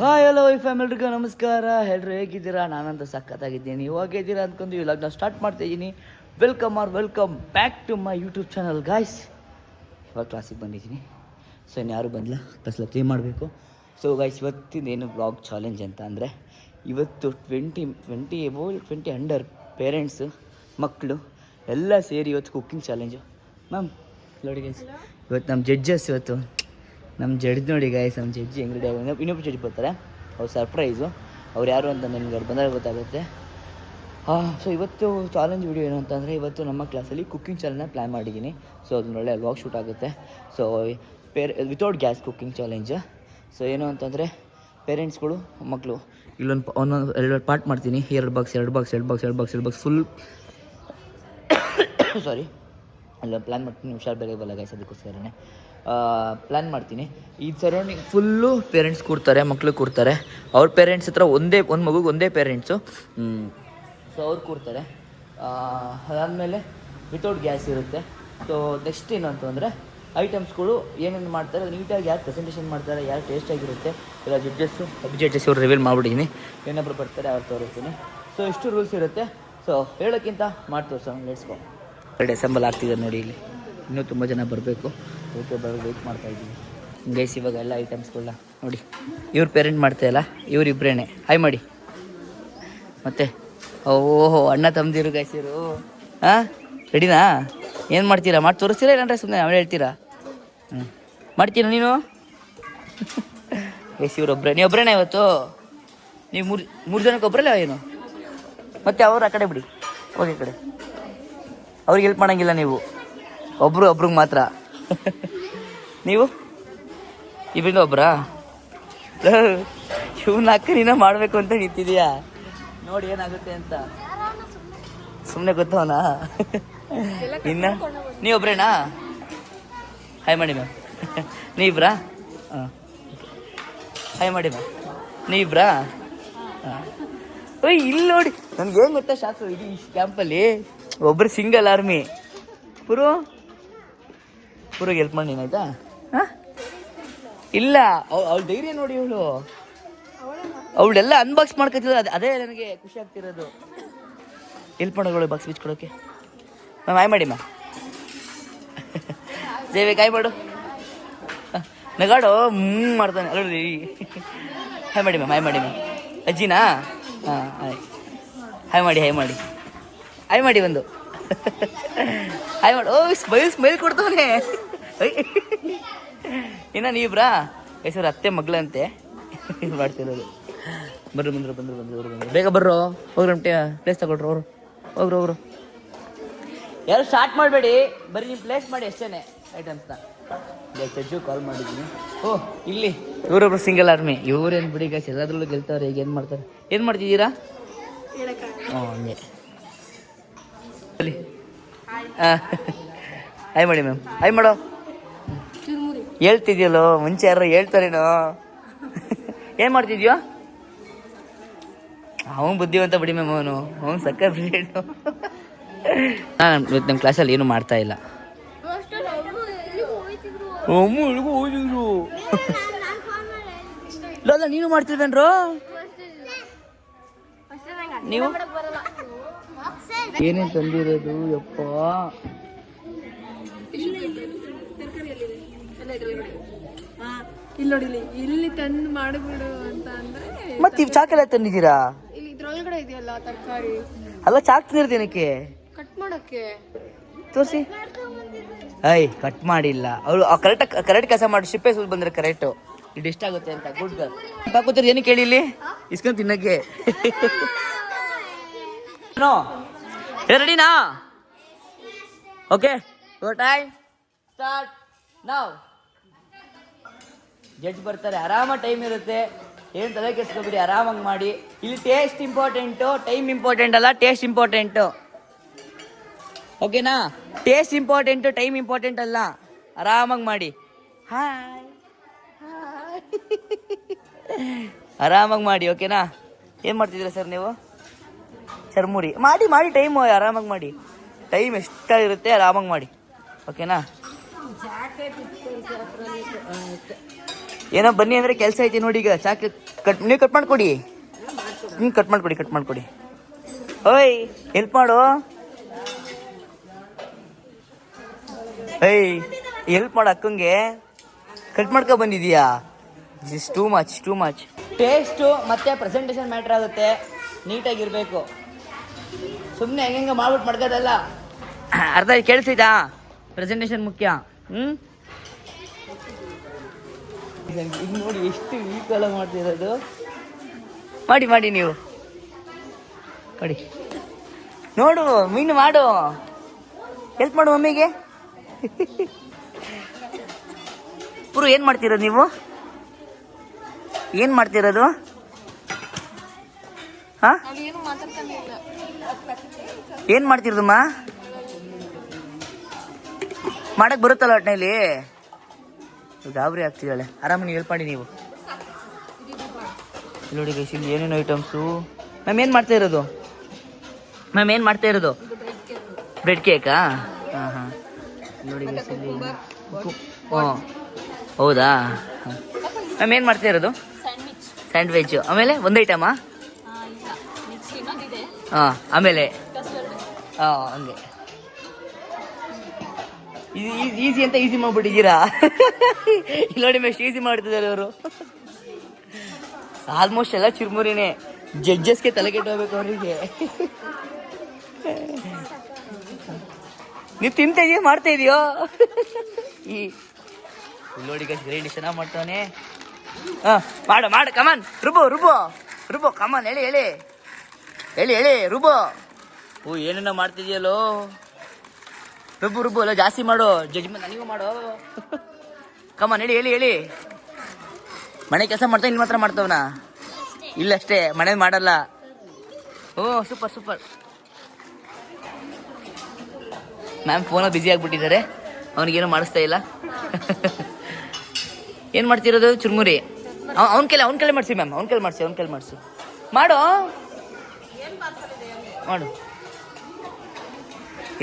Hi hello ಫ್ಯಾಮಿಲಿಗೂ ನಮಸ್ಕಾರ. ಎಲ್ಲರೂ ಹೇಗಿದ್ದೀರಾ? ನಾನಂತ ಸಖತ್ತಾಗಿದ್ದೀನಿ. ಹೋಗಿದ್ದೀರಾ ಅಂದ್ಕೊಂಡು ಇವಾಗ ನಾನು ಸ್ಟಾರ್ಟ್ ಮಾಡ್ತಾಯಿದ್ದೀನಿ. Welcome back to my YouTube channel guys. ಇವಾಗ ಕ್ಲಾಸಿಗೆ ಬಂದಿದ್ದೀನಿ. ಸೊ ಇನ್ಯಾರು ಬಂದಿಲ್ಲ, ಕ್ಲಾಸೆಲ್ಲ ಕ್ಲೀನ್ ಮಾಡಬೇಕು. ಸೊ ಗಾಯ್ಸ್, ಇವತ್ತಿಂದೇನು ಬ್ಲಾಗ್ ಚಾಲೆಂಜ್ ಅಂತ ಅಂದರೆ, ಇವತ್ತು 20 ಅಂಡರ್ ಪೇರೆಂಟ್ಸು ಮಕ್ಕಳು ಎಲ್ಲ ಸೇರಿ ಇವತ್ತು ಕುಕ್ಕಿಂಗ್ ಚಾಲೆಂಜು. ಮ್ಯಾಮ್ ನೋಡಿ ಗೈಸ್, ಇವತ್ತು ನಮ್ಮ ಜಡ್ಜಸ್ ನಮ್ಮ ಜಡ್ಜ್ ನೋಡಿ ಗಾಯ್ಸ್, ನಮ್ಮ ಜಡ್ಜಿ ಹೆಂಗ್ ರೆಡಿ ಆಗಿ ಇನ್ನೊಬ್ಬರು ಜಡ್ಜ್ ಬರ್ತಾರೆ. ಅವ್ರು ಸರ್ಪ್ರೈಸು. ಅವ್ರು ಯಾರು ಅಂತ ನಿಮ್ಗೆ ಅವ್ರು ಬಂದಾಗ ಗೊತ್ತಾಗುತ್ತೆ. ಸೊ ಇವತ್ತು ಚಾಲೆಂಜ್ ವಿಡಿಯೋ ಏನು ಅಂತಂದರೆ, ಇವತ್ತು ನಮ್ಮ ಕ್ಲಾಸಲ್ಲಿ ಕುಕ್ಕಿಂಗ್ ಚಾಲೆಂಜ್ನ ಪ್ಲ್ಯಾನ್ ಮಾಡಿದ್ದೀನಿ. ಸೊ ಅದನ್ನ ಒಳ್ಳೆ ವ್ಲಾಗ್ ಶೂಟ್ ಆಗುತ್ತೆ. So without gas cooking challenge. So ಏನು ಅಂತಂದರೆ, ಪೇರೆಂಟ್ಸ್ಗಳು ಮಕ್ಕಳು ಒಂದೊಂದು 2 ಪಾರ್ಟ್ ಮಾಡ್ತೀನಿ. 2 ಬಾಕ್ಸ್ ಫುಲ್ ಸಾರಿ ಅಲ್ಲ ಪ್ಲ್ಯಾನ್ ಮಾಡ್ತೀನಿ. ಹುಷಾರು ಬೇರೆ ಬಲ್ಲ ಗಾಯ್ಸ್, ಅದಕ್ಕೋಸ್ಕರನೇ ಪ್ಲ್ಯಾನ್ ಮಾಡ್ತೀನಿ. ಈ ಸರೌಂಡಿಂಗ್ ಫುಲ್ಲು ಪೇರೆಂಟ್ಸ್ ಕೂರ್ತಾರೆ, ಮಕ್ಕಳು ಕೂರ್ತಾರೆ. ಅವ್ರ ಪೇರೆಂಟ್ಸ್ ಹತ್ರ ಒಂದು ಮಗುಗೆ ಒಂದೇ ಪೇರೆಂಟ್ಸು. ಸೊ ಅವ್ರು ಕೂರ್ತಾರೆ. ಅದಾದಮೇಲೆ ವಿತೌಟ್ ಗ್ಯಾಸ್ ಇರುತ್ತೆ. ಸೊ ನೆಕ್ಸ್ಟ್ ಏನು ಅಂತಂದರೆ, ಐಟಮ್ಸ್ಗಳು ಏನೇನು ಮಾಡ್ತಾರೆ, ನೀಟಾಗಿ ಯಾರು ಪ್ರೆಸೆಂಟೇಷನ್ ಮಾಡ್ತಾರೆ, ಯಾರು ಟೇಸ್ಟಾಗಿರುತ್ತೆ ಇಲ್ಲ ಜಡ್ಜಸ್ ಇವ್ರು ರಿವೀಲ್ ಮಾಡಿಬಿಟ್ಟಿದ್ದೀನಿ. ಏನೊಬ್ಬರು ಬರ್ತಾರೆ ಅವ್ರು ತೋರಿಸ್ತೀನಿ. ಸೊ ಇಷ್ಟು ರೂಲ್ಸ್ ಇರುತ್ತೆ. ಸೊ ಹೇಳೋಕ್ಕಿಂತ ಮಾಡಿ ತೋರಿಸೋಣ, ಲೆಟ್ಸ್ ಗೋ. ಡಿಸೆಂಬಲ್ ಆಗ್ತಿದ್ದಾರೆ ನೋಡಿ. ಇಲ್ಲಿ ಇನ್ನೂ ತುಂಬ ಜನ ಬರಬೇಕು. ಓಕೆ, ವೆಯ್ಟ್ ಮಾಡ್ತಾಯಿದ್ದೀವಿ ಗೈಸ್. ಇವಾಗ ಎಲ್ಲ ಐಟಮ್ಸ್ಗಳನ್ನ ನೋಡಿ. ಇವ್ರ ಪೇರೆಂಟ್ ಮಾಡ್ತಾಯಿಲ್ಲ, ಇವರಿಬ್ಬರೇನೆ. ಹಾಯ್ ಮಾಡಿ. ಮತ್ತೆ ಓಹೋ ಅಣ್ಣ ತಮ್ಮದಿರು ಗೈಸ್ ಇವರು. ಹಾಂ, ರೆಡಿನಾ? ಏನು ಮಾಡ್ತೀರಾ? ಮಾಡಿ ತೋರಿಸ್ತೀರಾ ಇಲ್ಲಾಂದ್ರೆ ಸುಮ್ಮನೆ ಆಮೇಲೆ ಹೇಳ್ತೀರಾ? ಮಾಡ್ತೀರಾ ನೀನು? ಗೈಸ್ ಇವರೊಬ್ಬರೇ, ನೀವು ಒಬ್ಬರೇನಾ ಇವತ್ತು? ನೀವು ಮೂರು ಜನಕ್ಕೆ ಒಬ್ಬರಲ್ಲ ಏನು? ಮತ್ತೆ ಅವ್ರು ಆ ಕಡೆ ಬಿಡಿ, ಹೋಗಿ ಕಡೆ. ಅವ್ರಿಗೆ ಹೆಲ್ಪ್ ಮಾಡೋಂಗಿಲ್ಲ ನೀವು, ಒಬ್ರಿಗೆ ಮಾತ್ರ. ನೀವು ಇಬ್ಬರಿಂದ ಒಬ್ಬರಾ? ಇವನ್ನ ಅಕ್ಕ ನೀನ ಮಾಡಬೇಕು ಅಂತ ನಿಂತಿದೀಯಾ ನೋಡಿ ಏನಾಗುತ್ತೆ ಅಂತ. ಸುಮ್ಮನೆ ಗೊತ್ತವನಾ? ಇನ್ನು ನೀವೊಬ್ರೇನಾ? ಹಾಯ್ ಮಾಡಿ ಮ್ಯಾಮ್. ನೀವಿಬ್ರಾ? ಹಾಂ, ಹಾಯ್ ಮಾಡಿ ಮ್ಯಾಮ್. ನೀವಿಬ್ರಾ? ಹಾಂ. ಓಯ್ ಇಲ್ಲಿ ನೋಡಿ, ನಮ್ಗೆ ಏನು ಗೊತ್ತಾ ಶಾಸ್ತ್ರ, ಇಡೀ ಕ್ಯಾಂಪಲ್ಲಿ ಒಬ್ಬರು ಸಿಂಗಲ್ ಆರ್ಮಿ. ಪುರಿಗೆ ಹೆಲ್ಪ್ ಮಾಡಿ ಆಯ್ತಾ? ಹಾಂ, ಇಲ್ಲ ಅವಳು ಧೈರ್ಯ ನೋಡಿ. ಅವಳೆಲ್ಲ ಅನ್ಬಾಕ್ಸ್ ಮಾಡ್ಕೊತಿದ್ರು. ಅದೇ ನನಗೆ ಖುಷಿ ಆಗ್ತಿರೋದು. ಹೆಲ್ಪ್ ಮಾಡೋಗಳು ಬಾಕ್ಸ್ ಬಿಚ್ಕೊಡೋಕೆ. ಮ್ಯಾಮ್ ಹಾಯ್ ಮಾಡಿ ಮ್ಯಾಮ್. ದೇವಿ ಕಾಯ್ ಮಾಡು, ನಗಾಡು ಮಾಡ್ತಾನೆ. ಅಲ್ರಿ ಹಾಯ್ ಮಾಡಿ ಮ್ಯಾಮ್. ಹಾಯ್ ಮಾಡಿ ಮ್ಯಾಮ್. ಅಜ್ಜಿನಾ? ಹಾಂ, ಹಾಯ್ ಮಾಡಿ ಒಂದು ಹಾಯ್ ಮಾಡು. ಓ ಸ್ಮೈಲ್ ಕೊಡ್ತಾನೆ. ಇನ್ನು ನೀವ್ರಾ? ಹೆಸರು ಅತ್ತೆ ಮಗಳಂತೆ ಮಾಡ್ತಿರೋದು. ಬಂದ್ರು ಬೇಗ ಬರ್ರೋ. ಹೋಗ್ರಿ ಪ್ಲೇಸ್ ತಗೊಳ್ರು. ಹೋಗ್ರು ಯಾರು ಸ್ಟಾರ್ಟ್ ಮಾಡಬೇಡಿ, ಬರೀ ನೀವು ಪ್ಲೇಸ್ ಮಾಡಿ ಅಷ್ಟೇ ಐಟಮ್ಸ್ನ. ಚಜ್ಜು ಕಾಲ್ ಮಾಡಿದ್ದೀನಿ. ಓಹ್ ಇಲ್ಲಿ ಇವರೊಬ್ರು ಸಿಂಗಲ್ ಆರ್ಮಿ. ಇವ್ರೇನು ಬಿಡಿ ಗಾಯ್ಸ್, ಎಲ್ಲದ್ರಲ್ಲೂ ಗೆಲ್ತಾರೆ. ಈಗ ಏನು ಮಾಡ್ತಾರೆ? ಏನು ಮಾಡ್ತಿದ್ದೀರಾ? ಹ್ಞೂ ಹಂಗೆ. ಹಾಯ್ ಮಾಡಿ ಮ್ಯಾಮ್. ಹಾಯ್ ಮಾಡೋ. ಹೇಳ್ತಿದ್ಯಲ್ಲೋ, ಮುಂಚೆ ಯಾರು ಹೇಳ್ತಾರೇನೋ. ಏನು ಮಾಡ್ತಿದ್ಯೋ? ಅವನು ಬುದ್ಧಿವಂತ ಬಿಡಿ ಮ್ಯಾಮ್. ಅವನು ಸಕ್ಕರೆ ಬ್ರೇಡು. ನಾನು ಇವತ್ತು ನಮ್ಮ ಕ್ಲಾಸಲ್ಲಿ ಏನು ಮಾಡ್ತಾ ಇಲ್ಲ. ಹೋಗಿದ್ರು ಇಲ್ಲ, ನೀನು ಮಾಡ್ತಿದ್ದೇನ್ರು? ನೀವು ಏನೇನು ತಂದಿರೋದು ಯಪ್ಪ? ಇಲ್ಲಿ ತಂದು ಮಾಡಿಬಿಡು ಅಂತ ಅಂದ್ರೆ. ಮತ್ತೆ ಇವ್ ಚಾಕೆಲ್ಲ ತಂದಿದ್ದೀರಾ? ಇಲ್ಲಿ ಇದ್ರೊಳಗಡೆ ಇದೆಯಲ್ಲ ತರಕಾರಿ. ಅಲ್ಲ ಚಾಕ್ ತಂದಿರ್ದೇನಕ್ಕೆ? ಕಟ್ ಮಾಡಕ್ಕೆ. ತೋರಿಸಿ. ಕಟ್ ಮಾಡಿಲ್ಲ ಅವರು. ಕರೆಕ್ಟ್ ಕೆಲಸ ಮಾಡಿ ಶಿಪ್ಪೆ ಸುಲ್ ಬಂದ್ರೆ ಕರೆಕ್ಟು. ಇದು ಎಷ್ಟಾಗುತ್ತೆ ಅಂತ. Good girl. ಕೂತಿರ್ ಏನು ಕೇಳಿ ಇಲ್ಲಿ ಇಸ್ಕೊಂಡು ತಿನ್ನಕ್ಕೆ. ರೆಡಿನಾ? Okay, time start now. Judge ಬರ್ತಾರೆ, ಆರಾಮ ಟೈಮ್ ಇರುತ್ತೆ. ಏನು ತಲೆ ಕೆಡಿಸ್ಕೊಬಿಡಿ, ಆರಾಮಾಗಿ ಮಾಡಿ. ಇಲ್ಲಿ ಟೇಸ್ಟ್ ಇಂಪಾರ್ಟೆಂಟು, ಟೈಮ್ ಇಂಪಾರ್ಟೆಂಟ್ ಅಲ್ಲ. ಟೇಸ್ಟ್ ಇಂಪಾರ್ಟೆಂಟು, ಓಕೆನಾ? ಟೇಸ್ಟ್ ಇಂಪಾರ್ಟೆಂಟು, ಟೈಮ್ ಇಂಪಾರ್ಟೆಂಟ್ ಅಲ್ಲ. ಆರಾಮಾಗಿ ಮಾಡಿ. ಹಾಯ್ ಆರಾಮಾಗಿ ಮಾಡಿ, ಓಕೆನಾ? ಏನು ಮಾಡ್ತಿದ್ದೀರಾ ಸರ್ ನೀವು? ಚರ್ಮುರಿ ಮಾಡಿ ಟೈಮು ಆರಾಮಾಗಿ ಮಾಡಿ. ಟೈಮ್ ಎಷ್ಟಾಗಿರುತ್ತೆ ಆರಾಮಾಗಿ ಮಾಡಿ, ಓಕೆನಾ? ಏನೋ ಬನ್ನಿ ಅಂದರೆ ಕೆಲಸ ಐತಿ ನೋಡಿ. ಈಗ ಚಾಕ್ಲೇಟ್ ನೀವು ಕಟ್ ಮಾಡಿಕೊಡಿ. ಕಟ್ ಮಾಡಿಕೊಡಿ. ಓಯ್ ಹೆಲ್ಪ್ ಮಾಡು. ಏಯ್ ಹೆಲ್ಪ್ ಮಾಡು ಅಕ್ಕಂಗೆ. ಕಟ್ ಮಾಡ್ಕೊ ಬಂದಿದೀಯಾ? This too much. ಟೇಸ್ಟು ಮತ್ತು ಪ್ರೆಸೆಂಟೇಷನ್ ಮ್ಯಾಟ್ರ್ ಆಗುತ್ತೆ. ನೀಟಾಗಿರಬೇಕು. ಸುಮ್ಮನೆ ಹೆಂಗೆ ಮಾಡ್ಕೋದಲ್ಲ. ಅರ್ಧ ಕೇಳಿಸಿದಾ? ಪ್ರೆಸೆಂಟೇಷನ್ ಮುಖ್ಯ. ಈಗ ನೋಡಿ ಎಷ್ಟು ವೀಕಲ್ಲ ಮಾಡ್ತಿರೋದು. ಮಾಡಿ ನೀವು ನೋಡಿ. ನೋಡು ಮೀನು ಮಾಡು. ಹೆಲ್ಪ್ ಮಾಡು ಮಮ್ಮಿಗೆ. ಪುರು ಏನು ಮಾಡ್ತಿರೋದು ನೀವು? ಏನು ಮಾಡ್ತಿರೋದು? ಹಾಂ ಏನು ಮಾಡ್ತಿರೋದಮ್ಮ? ಮಾಡಕ್ಕೆ ಬರುತ್ತಲ್ಲ ಒಟ್ಟಿನಲ್ಲಿ. ಗಾಬರಿ ಆಗ್ತಿದ್ದಾಳೆ. ಆರಾಮ ನೀವು ಹೆಲ್ಪ್ ಮಾಡಿ ನೀವು. ನೋಡಿ ಗೈಸ್ ಇಲ್ಲಿ ಏನೇನು ಐಟಮ್ಸು. ಮ್ಯಾಮ್ ಏನು ಮಾಡ್ತಾ ಇರೋದು? ಬ್ರೆಡ್ ಕೇಕಾ? ಹಾಂ ನೋಡಿ ಗೈಸ್ ಇಲ್ಲಿ. ಹೌದಾ? ಮ್ಯಾಮ್ ಏನು ಮಾಡ್ತಾ ಇರೋದು? ಸ್ಯಾಂಡ್ವಿಚ್. ಆಮೇಲೆ ಒಂದು ಐಟಮಾ? ಹಾಂ ಆಮೇಲೆ ಹಂಗೆ ಈಸಿ ಅಂತ ಈಸಿ ಮಾಡ್ಬಿಟ್ಟಿದ್ದೀರಾ. ಇಲ್ಲಿ ನೋಡಿ ಎಷ್ಟು ಈಸಿ ಮಾಡ್ತಿದ್ದಾರೆ ಅವರು. ಆಲ್ಮೋಸ್ಟ್ ಎಲ್ಲ ಚುರುಮುರಿನೇ. ಜಡ್ಜಸ್ಗೆ ತಲೆ ಕೆಟ್ಟೋಗ್ಬೇಕು ಅವರಿಗೆ. ನೀವು ತಿಂತಾ ಇದೆಯೋ ಮಾಡ್ತಾ ಇದೆಯೋ? ಈ ನೋಡಿ ಗ್ರೈಂಡ್ ಚೆನ್ನಾಗಿ ಮಾಡ್ತಾನೆ. ಮಾಡು ಕಮಾನ್. ರುಬೋ ಕಮಾನ್. ಹೇಳಿ ರುಬೋ. ಓ ಏನೇನೋ ಮಾಡ್ತಿದ್ಯಲ್ಲೋ. ರುಬ್ಬು ಅಲ್ಲ ಜಾಸ್ತಿ ಮಾಡು. ಜಡ್ಜ್ಮೆಂಟ್ ನನಗೂ ಮಾಡು. ಕಮಾನ್ ಹೇಳಿ. ಮನೆ ಕೆಲಸ ಮಾಡ್ತಾ ಇಲ್ಲಿ ಮಾತ್ರ ಮಾಡ್ತವನ? ಇಲ್ಲಷ್ಟೇ ಮನೇಲಿ ಮಾಡಲ್ಲ. ಓ ಸೂಪರ್. ಮ್ಯಾಮ್ ಫೋನಲ್ಲಿ ಬ್ಯುಸಿ ಆಗಿಬಿಟ್ಟಿದ್ದಾರೆ. ಅವನಿಗೇನು ಮಾಡಿಸ್ತಾ ಇಲ್ಲ. ಏನು ಮಾಡ್ತಿರೋದು? ಚುರುಮುರಿ. ಅವ್ನ ಕೈಲಿ ಮಾಡಿಸಿ ಮ್ಯಾಮ್. ಅವ್ನ ಕೈಲಿ ಮಾಡಿಸಿ ಮಾಡು.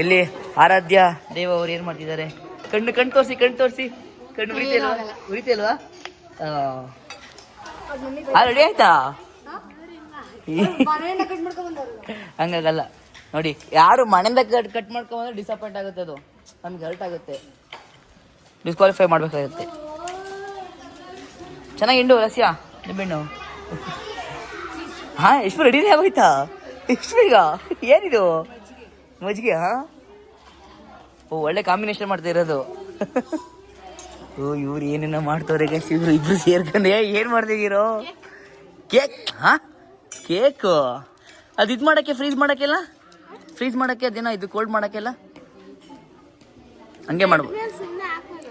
ಇಲ್ಲಿ ಆರಾಧ್ಯ ದೇವ ಅವ್ರು ಏನು ಮಾಡ್ತಿದ್ದಾರೆ? ಕಣ್ಣು ತೋರಿಸಿ. ಕಣ್ಣು ಉರಿತಿಲ್ವಾ? ರೆಡಿ ಆಯ್ತಾ? ಹಂಗಾಗಲ್ಲ ನೋಡಿ. ಯಾರು ಮನೆಯಿಂದ ಕಟ್ ಮಾಡ್ಕೊಂಡ್ರೆ ಡಿಸಪಾಯಿಂಟ್ ಆಗುತ್ತೆ. ಅದು ನಮ್ಗೆ ಹರ್ಟ್ ಆಗುತ್ತೆ. ಡಿಸ್ಕ್ವಾಲಿಫೈ ಮಾಡ್ಬೇಕಾಗುತ್ತೆ. ಚೆನ್ನಾಗಿ ಹಿಂಡು ರಸ್ಯಾ ನಿಂಬೆಣ್ಣು. ಹಾಂ ಎಷ್ಟು ರೆಡಿನೇ ಆಗೋಯ್ತಾ? ಎಷ್ಟು ಬೇಗ? ಏನಿದು ಮಜ್ಜಿಗೆ? ಹಾಂ ಓ ಒಳ್ಳೆ ಕಾಂಬಿನೇಷನ್ ಮಾಡ್ತಾ ಇರೋದು. ಓ ಇವ್ರು ಏನೇನೋ ಮಾಡ್ತವ್ರೆ ಗೈಸ್. ಇಬ್ರು ಸೇರ್ಕೊಂಡು ಏನು ಮಾಡ್ತಿದ್ದೀರೋ? ಕೇಕು ಅದು ಇದು ಮಾಡೋಕ್ಕೆ ಫ್ರೀಸ್ ಮಾಡೋಕ್ಕೆ ಅದೇನೋ ಇದು ಕೋಲ್ಡ್ ಮಾಡೋಕ್ಕೆಲ್ಲ ಹಂಗೆ ಮಾಡ್ಬೋದು.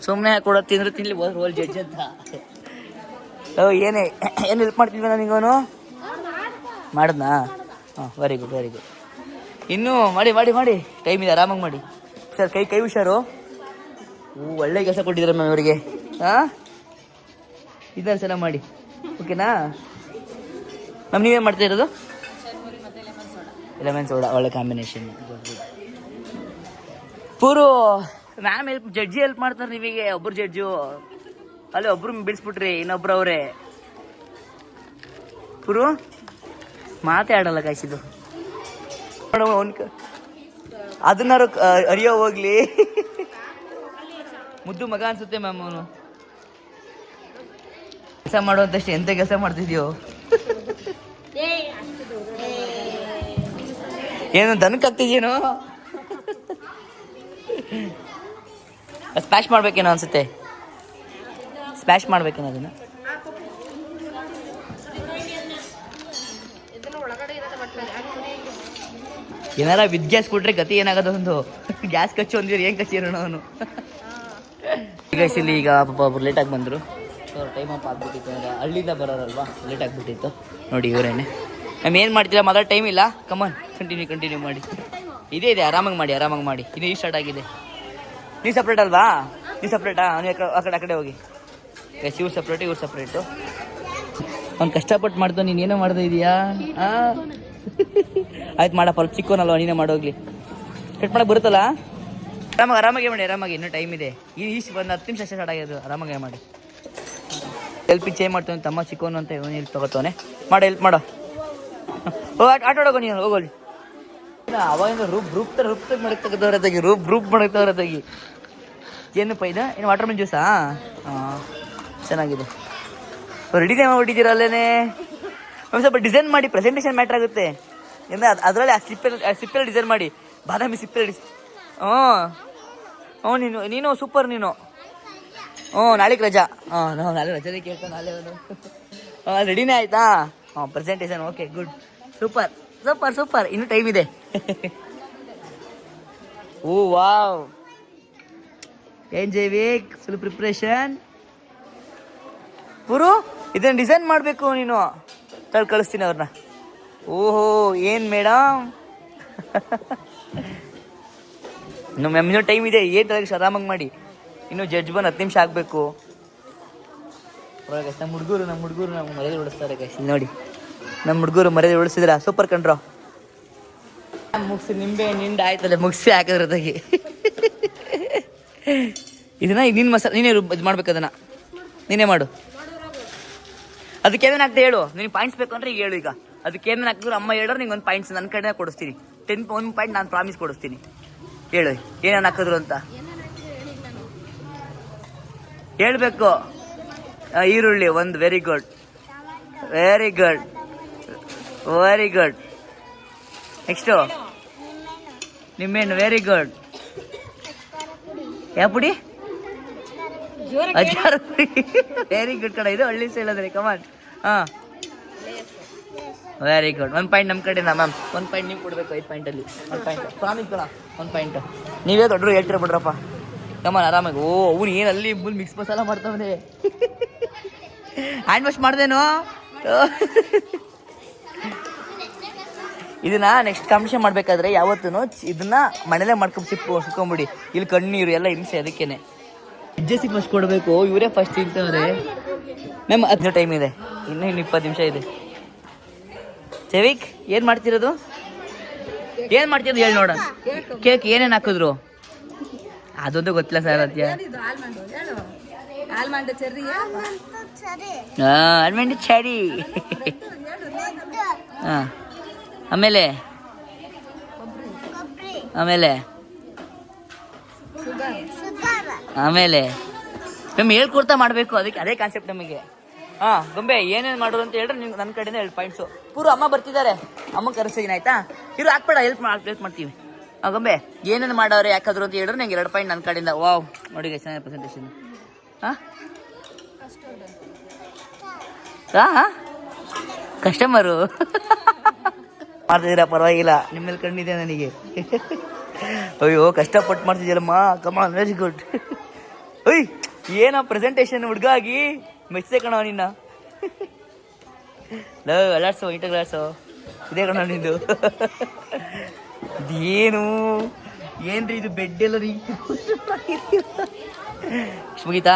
ಸುಮ್ಮನೆ ಕೊಡೋದು ತಿನ್ಲಿ ರೋಲ್ ಜಡ್ಜ್ ಅಂತ. ಏನು ಹೆಲ್ಪ್ ಮಾಡ್ತಿದ್ವಿ ನನಗವನು? ಮಾಡಿದ್ನಾ? ಹಾಂ ವೆರಿ ಗುಡ್. ಇನ್ನೂ ಮಾಡಿ ಟೈಮ್ ಇದೆ. ಆರಾಮಾಗಿ ಮಾಡಿ ಸರ್. ಕೈ ಹುಷಾರು. ಒಳ್ಳೆ ಕೆಲಸ ಕೊಟ್ಟಿದ್ದಾರೆ ಮ್ಯಾಮ್ ಇವರಿಗೆ. ಹಾಂ ಇದನ್ನು ಸಲ ಮಾಡಿ. ಓಕೆನಾ ಮ್ಯಾಮ್? ನೀವೇನು ಮಾಡ್ತಾ ಇರೋದು? ಲೆಮನ್ ಸೋಡಾ ಒಳ್ಳೆ ಕಾಂಬಿನೇಷನ್. ಪೂರು ಮ್ಯಾಮ್ ಜಡ್ಜಿ ಹೆಲ್ಪ್ ಮಾಡ್ತಾರೆ ನೀವಿಗೆ. ಒಬ್ಬರು ಜಡ್ಜು ಅಲ್ಲೇ ಒಬ್ರು ಬಿಡಿಸ್ಬಿಟ್ರಿ, ಇನ್ನೊಬ್ರು ಅವರೇ. ಪುರು ಮಾತೇ ಆಡಲ್ಲ ಕಾಯಿಸಿದ್ದು. ಅದನ್ನಾರು ಅರಿಯೋ ಹೋಗ್ಲಿ. ಮುದ್ದು ಮಗ ಅನ್ಸುತ್ತೆ ಮ್ಯಾಮ್ ಅವನು. ಕೆಲಸ ಮಾಡುವಂತಷ್ಟು ಎಂತ ಕೆಲಸ ಮಾಡ್ತಿದ್ಯೋ? ಏನು ದನಕ್ಕೆ ಆಗ್ತಿದ್ಯೇನೋ? ಸ್ಪ್ಯಾಶ್ ಮಾಡ್ಬೇಕೇನೋ ಅನ್ಸುತ್ತೆ. ಅದನ್ನ ಏನಾರ ವಿದ್ ಗ್ಯಾಸ್ ಕೊಟ್ರೆ ಗತಿ ಏನಾಗೋದು? ಒಂದು ಗ್ಯಾಸ್ ಕಚ್ಚಿ ಒಂದಿರ ಏನು ಕಚ್ಚಿರೋಣ ಅವನು. ಈಗ ಈಗ ಒಬ್ಬರು ಲೇಟಾಗಿ ಬಂದರು. ಟೈಮ್ ಅಪ್ ಆಗ್ಬಿಟ್ಟಿತ್ತು. ಅಂದರೆ ಹಳ್ಳಿಯಿಂದ ಬರೋರಲ್ವಾ, ಲೇಟ್ ಆಗಿಬಿಟ್ಟಿತ್ತು. ನೋಡಿ ಇವರೇನೆ. ಮ್ಯಾಮ್ ಏನು ಮಾಡ್ತೀರಾ? ಮಾತಾಡೋ ಟೈಮ್ ಇಲ್ಲ. ಕಮಾನ್ ಕಂಟಿನ್ಯೂ ಮಾಡಿ. ಇದೆ ಆರಾಮಾಗಿ ಮಾಡಿ. ಇನ್ನು ಈ ಸ್ಟಾರ್ಟ್ ಆಗಿದೆ. ನೀವು ಸಪ್ರೇಟ್ ಅಲ್ವಾ? ನೀವು ಸಪ್ರೇಟಾ? ನೀವು ಆ ಕಡೆ ಹೋಗಿ. ಎಸ್ ಇವ್ರು ಸಪ್ರೇಟು. ಅವ್ನು ಕಷ್ಟಪಟ್ಟು ಮಾಡ್ತಾವ. ನೀನು ಏನೋ ಮಾಡ್ತಾ ಇದೀಯಾ? ಆಯ್ತು ಮಾಡಪ್ಪ. ಅಲ್ಲಿ ಚಿಕ್ಕವನಲ್ವ, ನೀನೇ ಮಾಡೋಗ್ಲಿ. ಕಟ್ ಮಾಡಕ್ಕೆ ಬರುತ್ತಲ್ಲ? ಆರಾಮಾಗಿ ಮಾಡಿ. ಇನ್ನೂ ಟೈಮ್ ಇದೆ. ಇಷ್ಟು ಒಂದು 10 ನಿಮಿಷ ಸ್ಟಾರ್ಟ್ ಆಗೋದು. ಆರಾಮಾಗಿ ಮಾಡಿ. ಸೆಲ್ಫಿ ಚೇಂಜ್ ಮಾಡ್ತಾನೆ ತಮ್ಮ ಚಿಕ್ಕವನು ಅಂತ ಇವನು ಇಲ್ಲಿ ತಗೋತಾನೆ. ಮಾಡೋ ಹೆಲ್ಪ್ ಮಾಡೋ. ಹೋಗಿ ಆಟ ಆಡೋಗೋ ನೀನು ಹೋಗೋಲಿ. ಅವಾಗಿಂದ ರುಪ್ ಮಾಡಕ್ಕೆ ತೆಗೆದವ್ರದಾಗಿ ರುಪ್ ಮಾಡಕ್ಕೆ ತೆಗೆದವ್ರದಾಗಿ. ಏನಪ್ಪ ಇದು ಏನು ವಾಟರ್ ಮೆಲನ್ ಜ್ಯೂಸಾ? ಹಾಂ ಚೆನ್ನಾಗಿದೆ. ರೆಡಿನೇ ಮಾಡಿಬಿಟ್ಟಿದ್ದೀರ ಅಲ್ಲೇನೆ. ಒಂದು ಸ್ವಲ್ಪ ಡಿಸೈನ್ ಮಾಡಿ, ಪ್ರೆಸೆಂಟೇಷನ್ ಮ್ಯಾಟ್ರ್ ಆಗುತ್ತೆ. ಅಂದರೆ ಅದರಲ್ಲಿ ಆ ಸಿಪ್ಪೆಲ್ಲ ಡಿಸೈನ್ ಮಾಡಿ, ಬಾದಾಮಿ ಸಿಪ್ಪೆಲ್ಲ ನೀನು ಸೂಪರ್ ನೀನು. ನಾಳೆಗೆ ರಜಾ. ನಾವು ನಾಳೆ ರಜಾನೇ ಕೇಳ್ತಾ ನಾಳೆ ಅವನು. ರೆಡಿನೇ ಆಯ್ತಾ? Presentation okay good super super super. ಇನ್ನೂ ಟೈಮ್ ಇದೆ. ಓ ವಾವ್, ಏನ್ ಜೈವಿಕ್ ಫುಲ್ ಪ್ರಿಪ್ರೇಷನ್. ಪುರು ಇದನ್ನ ಡಿಸೈನ್ ಮಾಡಬೇಕು ನೀನು. ಕಳಿಸ್ತೀನಿ ಅವ್ರನ್ನ. ಓಹೋ ಏನು ಮೇಡಮ್. ಇನ್ನೂ ಟೈಮ್ ಇದೆ. ಏನು ತಲೆಗೆ ಆರಾಮಾಗಿ ಮಾಡಿ. ಇನ್ನು ಜಡ್ಜ್ ಬಂದು 10 ನಿಮಿಷ ಆಗಬೇಕು. ನಮ್ಮ ಹುಡುಗರು ನಮ್ಮ ಮರ್ಯಾದೆ ಉಳಿಸ್ತಾರೆ ಗೈಸ್. ನೋಡಿ ನಮ್ಮ ಹುಡುಗರು ಮರ್ಯಾದೆ ಉಳಿಸಿದ್ರ ಸೂಪರ್ ಕಂಡ್ರೋ. ಮುಗಿಸಿ ನಿಂಬೆ ನಿಂಡ ಆಯ್ತಲ್ಲ ಮುಗಿಸಿ ಹಾಕಿದ್ರದಾಗಿ. ಇದನ್ನ ನಿನ್ನ ಮಸಾಲೆ ನೀನೇ ಇದು ಮಾಡ್ಬೇಕು. ಅದನ್ನ ನೀನೇ ಮಾಡು. ಅದಕ್ಕೆ ಏನೇನು ಹಾಕ್ದೆ ಹೇಳು. ನಿನಗೆ ಪಾಯಿಂಟ್ಸ್ ಬೇಕು ಅಂದ್ರೆ ಈಗ ಹೇಳು. ಈಗ ಅದಕ್ಕೆ ಏನೇನು ಹಾಕಿದ್ರು ಅಮ್ಮ ಹೇಳಿದ್ರೆ ನಿಂಗೆ ಒಂದು ಪಾಯಿಂಟ್ಸ್ ನನ್ನ ಕಡೆ ಕೊಡಿಸ್ತೀನಿ. 1 ಪಾಯಿಂಟ್ ನಾನು ಪ್ರಾಮಿಸ್ ಕೊಡಿಸ್ತೀನಿ. ಹೇಳು ಏನೇನು ಹಾಕಿದ್ರು ಅಂತ ಹೇಳ್ಬೇಕು. ಈರುಳ್ಳಿ ಒಂದು very good very good very good. Next ನಿಮ್ಮೇನು ವೆರಿ ಗುಡ್. ಯಾವ ಪುಡಿ? ಅಜ್ಜಾರ ಪುಡಿ. ವೆರಿ ಗುಡ್ ಕಣ. ಇದು ಹಳ್ಳಿ ಸ್ಟೈಲ್ ಅದ್ರಿ. ಕಮಾನ್. ಹಾಂ ವೆರಿ ಗುಡ್. 1 ಪಾಯಿಂಟ್ ನಮ್ಮ ಕಡೆನಾ ಮ್ಯಾಮ್? 1 ಪಾಯಿಂಟ್ ನೀವು ಕೊಡಬೇಕು. 5 ಪಾಯಿಂಟಲ್ಲಿ 1 ಪಾಯಿಂಟ್ ಪ್ರಾಮಿಸ್ ಕಣ. 1 ಪಾಯಿಂಟ್ ನೀವೇ ದೊಡ್ಡರು ಹೇಳ್ತೀರ ಬಿಡ್ರಪ್ಪ. ಕಮಾನ್ ಆರಾಮಾಗಿ. ಓ ಅವ್ನು ಏನು ಅಲ್ಲಿ ಫುಲ್ ಮಿಕ್ಸ್ ಮಸಾಲ ಮಾಡ್ತಾವನೆ. ಹ್ಯಾಂಡ್ ವಾಶ್ ಮಾಡ್ದೇನು? ಇದನ್ನ ನೆಕ್ಸ್ಟ್ ಕಾಂಪಿಟೇಷನ್ ಮಾಡ್ಬೇಕಾದ್ರೆ ಯಾವತ್ತೂ ಇದನ್ನ ಮನೇಲೆ ಮಾಡ್ಕೊಂಡು ಸಿಕ್ಕೊಂಬಿಡಿ. ಇಲ್ಲಿ ಕಣ್ಣೀರು ಎಲ್ಲ ಹಿಂಸೆ. ಅದಕ್ಕೇನೆ ಅಜ್ಜೆಸಿಗೆ ಫಸ್ಟ್ ಕೊಡಬೇಕು. ಇವರೇ ಫಸ್ಟ್ ತಿಂತವ್ರೆ ಮ್ಯಾಮ್. 15 ಟೈಮ್ ಇದೆ. ಇನ್ನೂ 20 ನಿಮಿಷ ಇದೆ. ಜೈವಿಕ್ ಏನು ಮಾಡ್ತಿರೋದು? ಏನು ಮಾಡ್ತಿರೋದು ಹೇಳಿ ನೋಡ. ಕೇಕ್ ಏನೇನು ಹಾಕಿದ್ರು ಅದೊಂದು ಗೊತ್ತಿಲ್ಲ ಸರ್. ಅದ್ಯ almond cherry. ಹಾಂ ಆಮೇಲೆ ಆಮೇಲೆ ಆಮೇಲೆ ಮ್ಯಾಮ್ ಹೇಳ್ಕೊಡ್ತಾ ಮಾಡಬೇಕು. ಅದಕ್ಕೆ ಅದೇ ಕಾನ್ಸೆಪ್ಟ್ ನಮಗೆ. ಹಾಂ ಗೊಂಬೆ ಏನೇನು ಮಾಡೋದು ಅಂತ ಹೇಳಿದ್ರೆ ನಿಮ್ಗೆ ನನ್ನ ಕಡೆಯಿಂದ 2 ಪಾಯಿಂಟ್ಸು. ಪೂರ್ವ ಅಮ್ಮ ಬರ್ತಿದ್ದಾರೆ. ಅಮ್ಮ ಕರೆಸಿದ್ದೀನಿ ಆಯ್ತಾ? ಇರು ಹಾಕ್ಬೇಡ, ಹೆಲ್ಪ್ ಮಾಡ್ತೀವಿ. ಹಾಂ ಗೊಂಬೆ ಏನೇನು ಮಾಡೋರು ಯಾಕಾದ್ರು ಅಂತ ಹೇಳಿದ್ರೆ ನಂಗೆ 2 ಪಾಯಿಂಟ್ ನನ್ನ ಕಡೆಯಿಂದ. ವಾವ್ ನೋಡಿ ಚೆನ್ನಾಗಿ ಪ್ರೆಸೆಂಟೇಷನ್. ಹಾಂ ಹಾಂ ಕಸ್ಟಮರು ಮಾಡ್ತಿದ್ದೀರಾ ಪರವಾಗಿಲ್ಲ. ನಿಮ್ಮೇಲೆ ಕಣ್ಣಿದೆ ನನಗೆ. ಅಯ್ಯೋ ಕಷ್ಟಪಟ್ಟು ಮಾಡ್ತಿದ್ದೀರಮ್ಮ. ಕಮಾನ್ ವೆರಿ ಗುಡ್. ಒಯ್ ಏನೋ ಪ್ರೆಸೆಂಟೇಷನ್ ಹುಡುಗಾಗಿ ಮೆಚ್ಚೆ ಕಣ ನಿನ್ನ. ಅಲಾಡ್ಸೋ ಇಂಟರ್ಲಾಡ್ಸೋ ಇದೇ ಕಣ ನಿಂದು. ಇದೇನು ಏನ್ರಿ ಇದು ಬೆಡ್ ಎಲ್ಲ ರೀ. ಮುಗೀತಾ?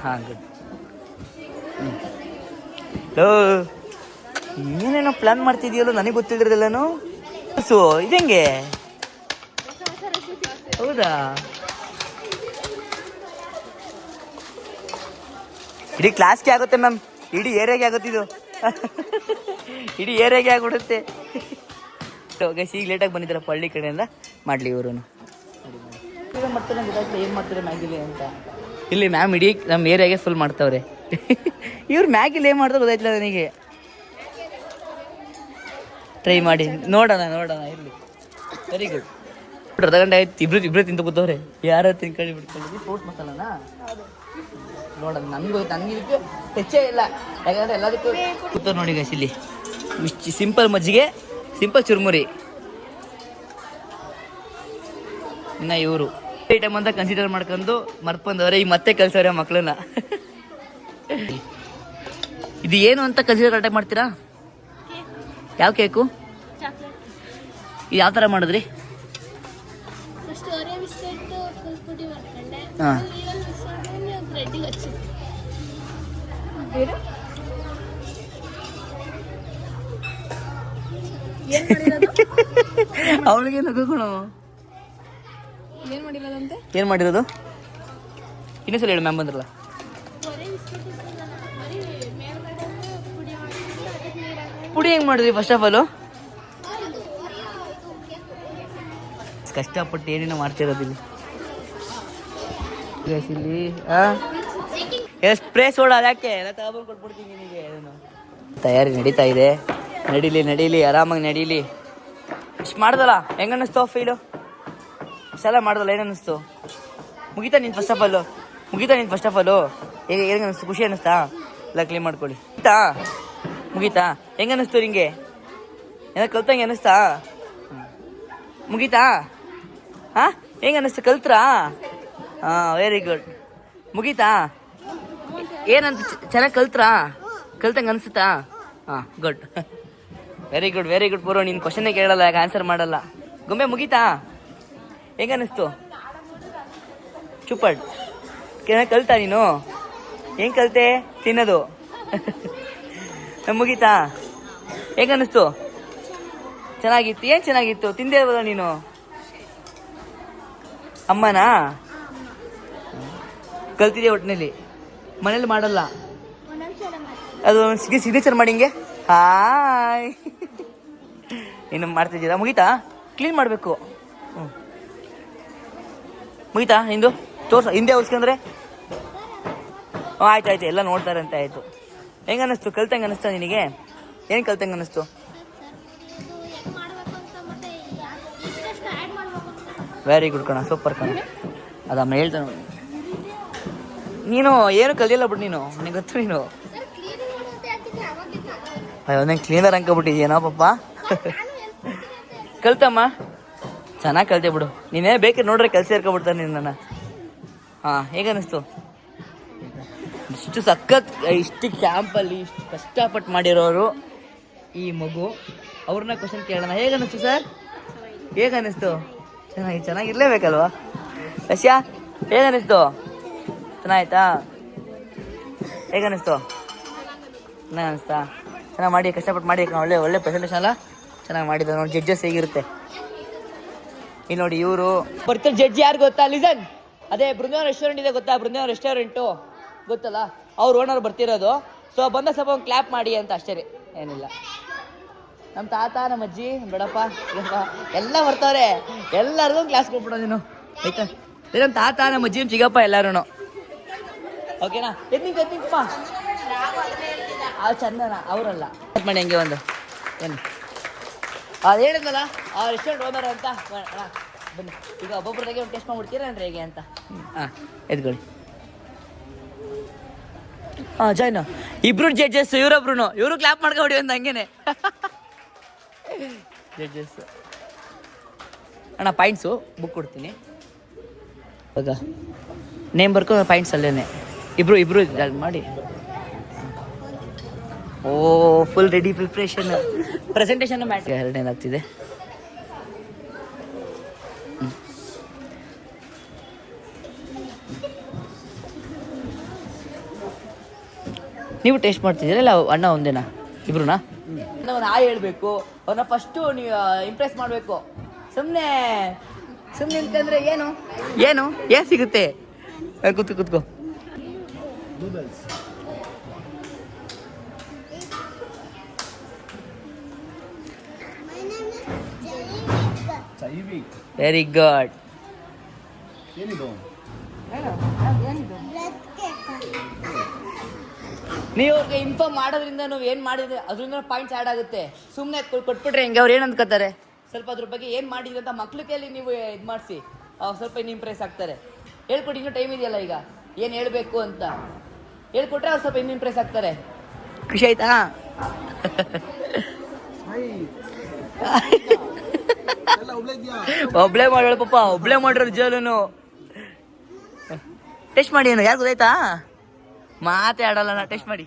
ಹಾಂ ಗುಡ್. ಏನೇನೋ ಪ್ಲಾನ್ ಮಾಡ್ತಿದ್ಯಲ್ಲ ನನಗೆ ಗೊತ್ತಿದ್ರದೆಲ್ಲನು. ಸೊ ಇದಂಗೆ ಹೌದಾ? ಇಡೀ ಕ್ಲಾಸ್ಗೆ ಆಗುತ್ತೆ ಮ್ಯಾಮ್. ಇಡೀ ಏರಿಯಾಗೆ ಆಗುತ್ತೆ ಇದು. ಇಡೀ ಏರಿಯಾಗೆ ಆಗ್ಬಿಡುತ್ತೆ. ಗೈಸ್ ಈಗ ಲೇಟಾಗಿ ಬಂದಿದ್ದಾರಪ್ಪ ಹಳ್ಳಿ ಕಡೆಯಿಂದ. ಮಾಡಲಿ ಇವರು ಮಾಡ್ತಾರೆ. ಗೊತ್ತಾಗ್ತದೆ ಏನು ಮಾಡ್ತಾರೆ ಮ್ಯಾಗಿಲಿ ಅಂತ. ಇಲ್ಲಿ ಮ್ಯಾಮ್ ಇಡೀ ನಮ್ಮ ಏರಿಯಾಗೆ ಫುಲ್ ಮಾಡ್ತಾವ್ರೆ. ಇವ್ರು ಮ್ಯಾಗಿಲಿ ಏನು ಮಾಡ್ತಾರೆ ಗೊತ್ತಾಯ್ತಿಲ್ಲ ನನಗೆ. ಟ್ರೈ ಮಾಡಿ ನೋಡೋಣ ಇರಲಿ. Very good. ಅರ್ಧ ಗಂಟೆ ಆಯ್ತು. ಇಬ್ರು ತಿಂತ ಕೂತವ್ರೆ. ಯಾರು ತಿನ್ಕೊಂಡು ಬಿಡ್ಕೊಂಡಿದ್ವಿ. ಫ್ರೂಟ್ ಮಸಾಲನಾ ನೋಡೋಣ. ನನಗೆ ಇದಕ್ಕೆ ಹೆಚ್ಚೇ ಇಲ್ಲ. ಯಾಕಂದರೆ ಎಲ್ಲದಕ್ಕೂ ಕೂತವ್ರು ನೋಡಿ ಗೈಸ್. ಇಲ್ಲಿ ಸಿಂಪಲ್ ಮಜ್ಜಿಗೆ, ಸಿಂಪಲ್ ಚುರುಮುರಿ. ಇನ್ನು ಇವರು ಐಟಮ್ ಅಂತ ಕನ್ಸಿಡರ್ ಮಾಡ್ಕೊಂಡು ಮರ್ತ್ಬಂದವ್ರೆ. ಈಗ ಮತ್ತೆ ಕಲ್ಸವ್ರೆ ಮಕ್ಕಳನ್ನ. ಇದು ಏನು ಅಂತ ಕನ್ಸಿಡರ್ ಕರೆಕ್ಟಾಗಿ ಮಾಡ್ತೀರಾ? ಯಾವ ಕೇಕು? ಯಾವ ಥರ ಮಾಡಿದ್ರಿ? ಹಾಂ ಅವಳಿಗೆ ನಗೋಣ. ಏನು ಮಾಡಿರೋದು? ಇನ್ನೊಂದ್ಸಲ ಹೇಳು ಮ್ಯಾಮ್ ಬಂದ್ರಲ್ಲ. ಪುಡಿ ಹೆಂಗ್ ಮಾಡಿದ್ರಿ ಫಸ್ಟ್ ಆಫ್ ಆಲು? ಕಷ್ಟಪಟ್ಟು ಏನೇನೋ ಮಾಡ್ತಿರೋದಿಲ್ಲಿ ಇಲ್ಲಿ. ಸ್ಪ್ರೇ ಸೋಡಾ ಯಾಕೆ ಎಲ್ಲ ತಗೊಂಡು ಕೊಟ್ಬಿಡ್ತೀನಿ ನಿನಗೆ. ತಯಾರಿ ನಡೀತಾ ಇದೆ. ನಡೀಲಿ ಆರಾಮಾಗಿ ನಡೀಲಿ. ಇಷ್ಟು ಮಾಡ್ದಲ್ಲ ಹೆಂಗ ಅನ್ನಿಸ್ತು ಫೀಲು? ಇಷ್ಟೆಲ್ಲ ಮಾಡ್ದಲ್ಲ ಏನು ಅನ್ನಿಸ್ತು? ಮುಗಿತಾ ನೀನು ಫಸ್ಟ್ ಆಫ್ ಆಲು? ಹೇಗೆ ಹೆಂಗೆ ಅನ್ನಿಸ್ತು? ಖುಷಿ ಅನ್ನಿಸ್ತಾ? ಎಲ್ಲ ಕ್ಲೀನ್ ಮಾಡ್ಕೊಳ್ಳಿ. ಮುಗೀತಾ? ಹೆಂಗ ಅನ್ನಿಸ್ತು ನಿಂಗೆ? ಏನೋ ಕಲ್ತಂಗೆ ಅನ್ನಿಸ್ತಾ? ಮುಗೀತಾ? ಹಾಂ ಹೆಂಗೆ ಅನ್ನಿಸ್ತು? ಕಲ್ತ್ರಾ? ಹಾಂ, ವೆರಿ ಗುಡ್. ಮುಗೀತಾ? ಏನಂತ ಚೆನ್ನಾಗಿ ಕಲ್ತಂಗೆ ಅನಿಸುತ್ತಾ? ಹಾಂ, ಗುಡ್. ವೆರಿ ಗುಡ್ ಪೂರ್ವ. ನೀನು ಕ್ವಶನ್ನೇ ಕೇಳಲ್ಲ, ಯಾಕೆ ಆನ್ಸರ್ ಮಾಡಲ್ಲ. ಗೊಂಬೆ ಮುಗೀತಾ? ಹೆಂಗೆ ಅನ್ನಿಸ್ತು? ಚುಪ್ಪಡ್ ಕಲ್ತಾ ನೀನು? ಹೆಂಗೆ ಕಲ್ತೆ ತಿನ್ನೋದು? ಮುಗೀತಾ? ಹೆಂಗೆ ಅನ್ನಿಸ್ತು? ಚೆನ್ನಾಗಿತ್ತು. ಏನು ಚೆನ್ನಾಗಿತ್ತು? ತಿಂದೇ ಇಲ್ವಲ್ಲ ನೀನು? ಅಮ್ಮನಾ? ಕಲ್ತಿದ್ಯಾ ಒಟ್ಟಿನಲ್ಲಿ? ಮನೇಲಿ ಮಾಡಲ್ಲ ಅದು? ಸಿಗ್ನೇಚರ್ ಮಾಡಿ ಹಿಂಗೆ ಹಾಯ್ ಇನ್ನು ಮಾಡ್ತಿದ್ದೀರಾ? ಮುಗೀತಾ? ಕ್ಲೀನ್ ಮಾಡಬೇಕು. ಹ್ಞೂ, ಮುಗೀತಾ ನಿಂದು? ತೋರ್ಸ ಹಿಂದೆ ಉಳ್ಸ್ಕೊಂಡ್ರೆ. ಆಯ್ತು ಎಲ್ಲ ನೋಡ್ತಾರೆ ಅಂತ ಆಯಿತು. ಹೆಂಗೆ ಅನ್ನಿಸ್ತು? ಕಲ್ತಂಗೆ ಅನ್ನಿಸ್ತಾ ನಿನಗೆ? ಏನು ಕಲ್ತಂಗೆ ಅನ್ನಿಸ್ತು? ವೆರಿ ಗುಡ್ ಕಣ, ಸೂಪರ್ ಕಣ. ಅದಮ್ಮ ಹೇಳ್ತಾನೆ. ನೀನು ಏನು ಕಲಿಯಲ್ಲ ಬಿಡು ನೀನು, ನಿನಗೆ ಗೊತ್ತು. ನೀನು ಅಯ್ಯೋ ನಂಗೆ ಕ್ಲೀನರ್ ಅನ್ಕೊಬಿಟ್ಟಿದ್ಯೇನೋ ಪಾಪ. ಕಲ್ತಮ್ಮ ಚೆನ್ನಾಗಿ ಕಲ್ತೆ ಬಿಡು. ನೀನೇ ಬೇಕಿದ್ರೆ ನೋಡ್ರೆ ಕೆಲಸ ಸೇರ್ಕೊಬಿಡ್ತಾನೆ ನಿನ್ನ. ಹಾಂ, ಹೇಗೆ ಅನ್ನಿಸ್ತು? ಇಷ್ಟು ಸಖತ್, ಇಷ್ಟು ಕ್ಯಾಂಪಲ್ಲಿ ಇಷ್ಟು ಕಷ್ಟಪಟ್ಟು ಮಾಡಿರೋರು ಈ ಮಗು. ಅವ್ರನ್ನ ಕ್ವಶನ್ ಕೇಳೋಣ. ಹೇಗೆ ಅನ್ನಿಸ್ತು ಸರ್? ಹೇಗೆ ಅನ್ನಿಸ್ತು? ಚೆನ್ನಾಗಿರ್ಲೇಬೇಕಲ್ವಾ? ರಶ್ಯಾ ಹೇಗೆ ಅನ್ನಿಸ್ತು? ಚೆನ್ನಾಯ್ತಾ? ಹೇಗೆ ಅನ್ನಿಸ್ತು? ಚೆನ್ನಾಗಿ ಅನ್ನಿಸ್ತಾ? ಚೆನ್ನಾಗಿ ಮಾಡಿ, ಕಷ್ಟಪಟ್ಟು ಮಾಡಿ. ಒಳ್ಳೆ ಪ್ರೆಸೆಂಟೇಷನ್ ಅಲ್ಲ? ಚೆನ್ನಾಗಿ ಮಾಡಿದ ನೋಡಿ. ಜಡ್ಜಸ್ ಹೇಗಿರುತ್ತೆ ಇಲ್ಲಿ ನೋಡಿ. ಇವರು ಬರ್ತಾರೆ ಜಡ್ಜ್ ಯಾರು ಗೊತ್ತಾ? ಲಿಸನ್. ಅದೇ ಬೃಂದಾವನ್ ರೆಸ್ಟೋರೆಂಟ್ ಇದೆ ಗೊತ್ತಾ? ಬೃಂದಾವನ್ ರೆಸ್ಟೋರೆಂಟು ಗೊತ್ತಲ್ಲ, ಅವ್ರ ಓನರ್ ಬರ್ತಿರೋದು. ಸೊ ಬಂದ ಸ್ವಲ್ಪ ಒಂದು ಕ್ಲ್ಯಾಪ್ ಮಾಡಿ ಅಂತ ಅಷ್ಟೇ, ಏನಿಲ್ಲ. ನಮ್ಮ ತಾತ, ನಮ್ಮ ಅಜ್ಜಿ, ದೊಡ್ಡಪ್ಪ ಎಲ್ಲ ಬರ್ತಾವ್ರೆ. ಎಲ್ಲರಿಗೂ ಕ್ಲಾಸ್ ಕೊಟ್ಬಿಡೋ ನೀನು, ಆಯ್ತಾ? ನಮ್ಮ ತಾತ, ನಮ್ಮ ಅಜ್ಜಿ, ಚಿಕ್ಕಪ್ಪ ಎಲ್ಲರೂ. ಓಕೆನಾ? ಎತ್ತಿಂಕಪ್ಪ ಚಂದನ ಅವರಲ್ಲ ಮಾಡಿ ಹಂಗೆ ಒಂದು ಏನು ಅದು ಹೇಳಿದ್ನಲ್ಲ ಆ ರೆಸ್ಟೋರೆಂಟ್ ಓನರ್ ಅಂತ. ಬನ್ನಿ ಈಗ ಒಬ್ಬೊಬ್ಬರದಾಗೆ ಒಂದು ಟೆಸ್ಟ್ ಮಾಡ್ಬಿಡ್ತೀರಾ ಅಂದ್ರೆ ಹೇಗೆ ಅಂತ. ಹಾಂ, ಎದ್ಕೊಳ್ಳಿ. ಹಾಂ, ಜಾಯ್ನು. ಇಬ್ರು ಜಡ್ಜಸ್, ಇವರು ಕ್ಲಾಪ್ ಮಾಡ್ಕೊಬಿಡಿ ಒಂದು ಹಂಗೇನೆ. ಜಡ್ಜಸ್ ಅಣ್ಣ ಪಾಯಿಂಟ್ಸು ಬುಕ್ ಕೊಡ್ತೀನಿ ಇವಾಗ. ನೇಮ್ ಬರ್ಕೊ ಪಾಯಿಂಟ್ಸ್ ಅಲ್ಲೇನೆ. ಇಬ್ರು ಮಾಡಿ. ಓ, full ready preparation. Presentation matter ಎರಡನೇದಾಗ್ತಿದೆ. ನೀವು ಟೇಸ್ಟ್ ಮಾಡ್ತಿದ್ದೀರಾ ಇಲ್ಲ ಅಣ್ಣ ಒಂದೇನಾ? ಇಬ್ರುನಾ? ಒಂದು ಹಾಯ್ ಹೇಳಬೇಕು. ಅವ್ರನ್ನ ಫಸ್ಟು ನೀವು ಇಂಪ್ರೆಸ್ ಮಾಡಬೇಕು. ಸುಮ್ಮನೆ ಅಂತಂದರೆ ಏನು ಸಿಗುತ್ತೆ? ಕೂತ್ಕೋ. Very good. ನೀವು ಅವ್ರಿಗೆ ಇನ್ಫಾರ್ಮ್ ಮಾಡೋದ್ರಿಂದ ನಾವು ಏನು ಮಾಡಿದ್ರೆ ಅದರಿಂದ ಪಾಯಿಂಟ್ಸ್ ಆ್ಯಡ್ ಆಗುತ್ತೆ. ಸುಮ್ಮನೆ ಕೊಟ್ಬಿಟ್ರೆ ಹೆಂಗೆ ಅವ್ರು ಏನು ಅಂದ್ಕೋತಾರೆ? ಸ್ವಲ್ಪ ಅದ್ರ ಬಗ್ಗೆ ಏನು ಮಾಡಿದ್ರಿ ಅಂತ ಮಕ್ಳ ಕೈಯಲ್ಲಿ ನೀವು ಇದು ಮಾಡಿಸಿ, ಸ್ವಲ್ಪ ಇನ್ನು ಇಂಪ್ರೆಸ್ ಆಗ್ತಾರೆ. ಹೇಳ್ಕೊಡಿ, ಇನ್ನೂ ಟೈಮ್ ಇದೆಯಲ್ಲ. ಈಗ ಏನು ಹೇಳಬೇಕು ಅಂತ ಹೇಳ್ಕೊಟ್ರೆ ಅವ್ರು ಸ್ವಲ್ಪ ಇನ್ನು ಇಂಪ್ರೆಸ್ ಆಗ್ತಾರೆ. ಖುಷಿ ಆಯ್ತಾ? ಒಬ್ಳೆ ಮಾಡೋಳ ಪಾಪ, ಒಬ್ಳೆ ಮಾಡ್ರ ಜೋಲುನು. ಟೆಸ್ಟ್ ಮಾಡಿ. ಏನು ಯಾರು ಗೊತ್ತಾಯ್ತಾ? ಮಾತೇ ಆಡಲ್ಲ ನಾ. ಟೆಸ್ಟ್ ಮಾಡಿ.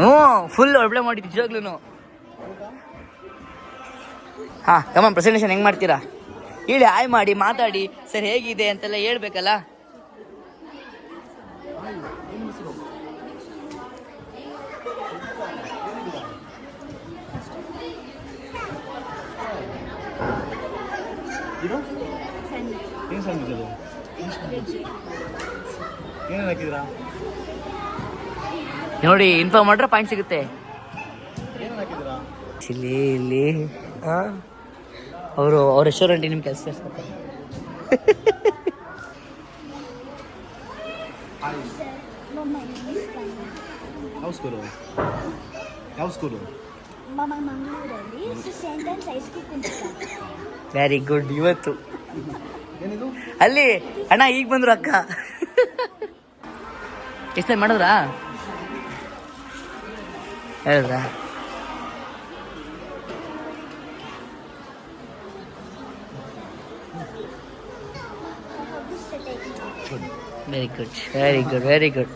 ಹ್ಞೂ, ಫುಲ್ ಒಬ್ಳೆ ಮಾಡಿದ್ದು ನಿಜವಾಗ್ಲೂ. ಹಾಂ, ಕಮ್ಮ ಪ್ರೆಸೆಂಟೇಷನ್ ಹೆಂಗೆ ಮಾಡ್ತೀರಾ ಹೇಳಿ. ಹಾಯ್ ಮಾಡಿ, ಮಾತಾಡಿ, ಸರ್ ಹೇಗಿದೆ ಅಂತೆಲ್ಲ ಹೇಳ್ಬೇಕಲ್ಲ. ಏನೇನು ಹಾಕಿದ್ರಾ? ನೋಡಿ ಇನ್ಫಾರ್ಮ್ ಮಾಡ್ರೆ ಪಾಯಿಂಟ್ ಸಿಗುತ್ತೆ. ಏನೇನು ಹಾಕಿದ್ರಾ? ಇಲ್ಲಿ ಅವರು ಅವ್ರ ರೆಸ್ಟೋರೆಂಟಿಗೆ ನಿಮ್ಮ ಕೆಲಸ ಸೇರಿಸ್ಕೊತಾರೆ. ಯಾವ ಸ್ಕೂಲು? ಯಾವ ಸ್ಕೂಲು? ಮಂಗಳೂರಲ್ಲಿ ಸೆಂಟೆನ್ಸ್ ಹೈಸ್ಕೂಲ್ ಕುಂತಿದ್ದ. Very good. ಇವತ್ತು ಏನಿದು? ಅಲ್ಲಿ ಅಣ್ಣ ಈಗ ಬಂದ್ರು ಅಕ್ಕ. ಎಷ್ಟು ಮಾಡಿದ್ರಾ ಹೇಳಿದ್ರಾ? Very good, very good, very good.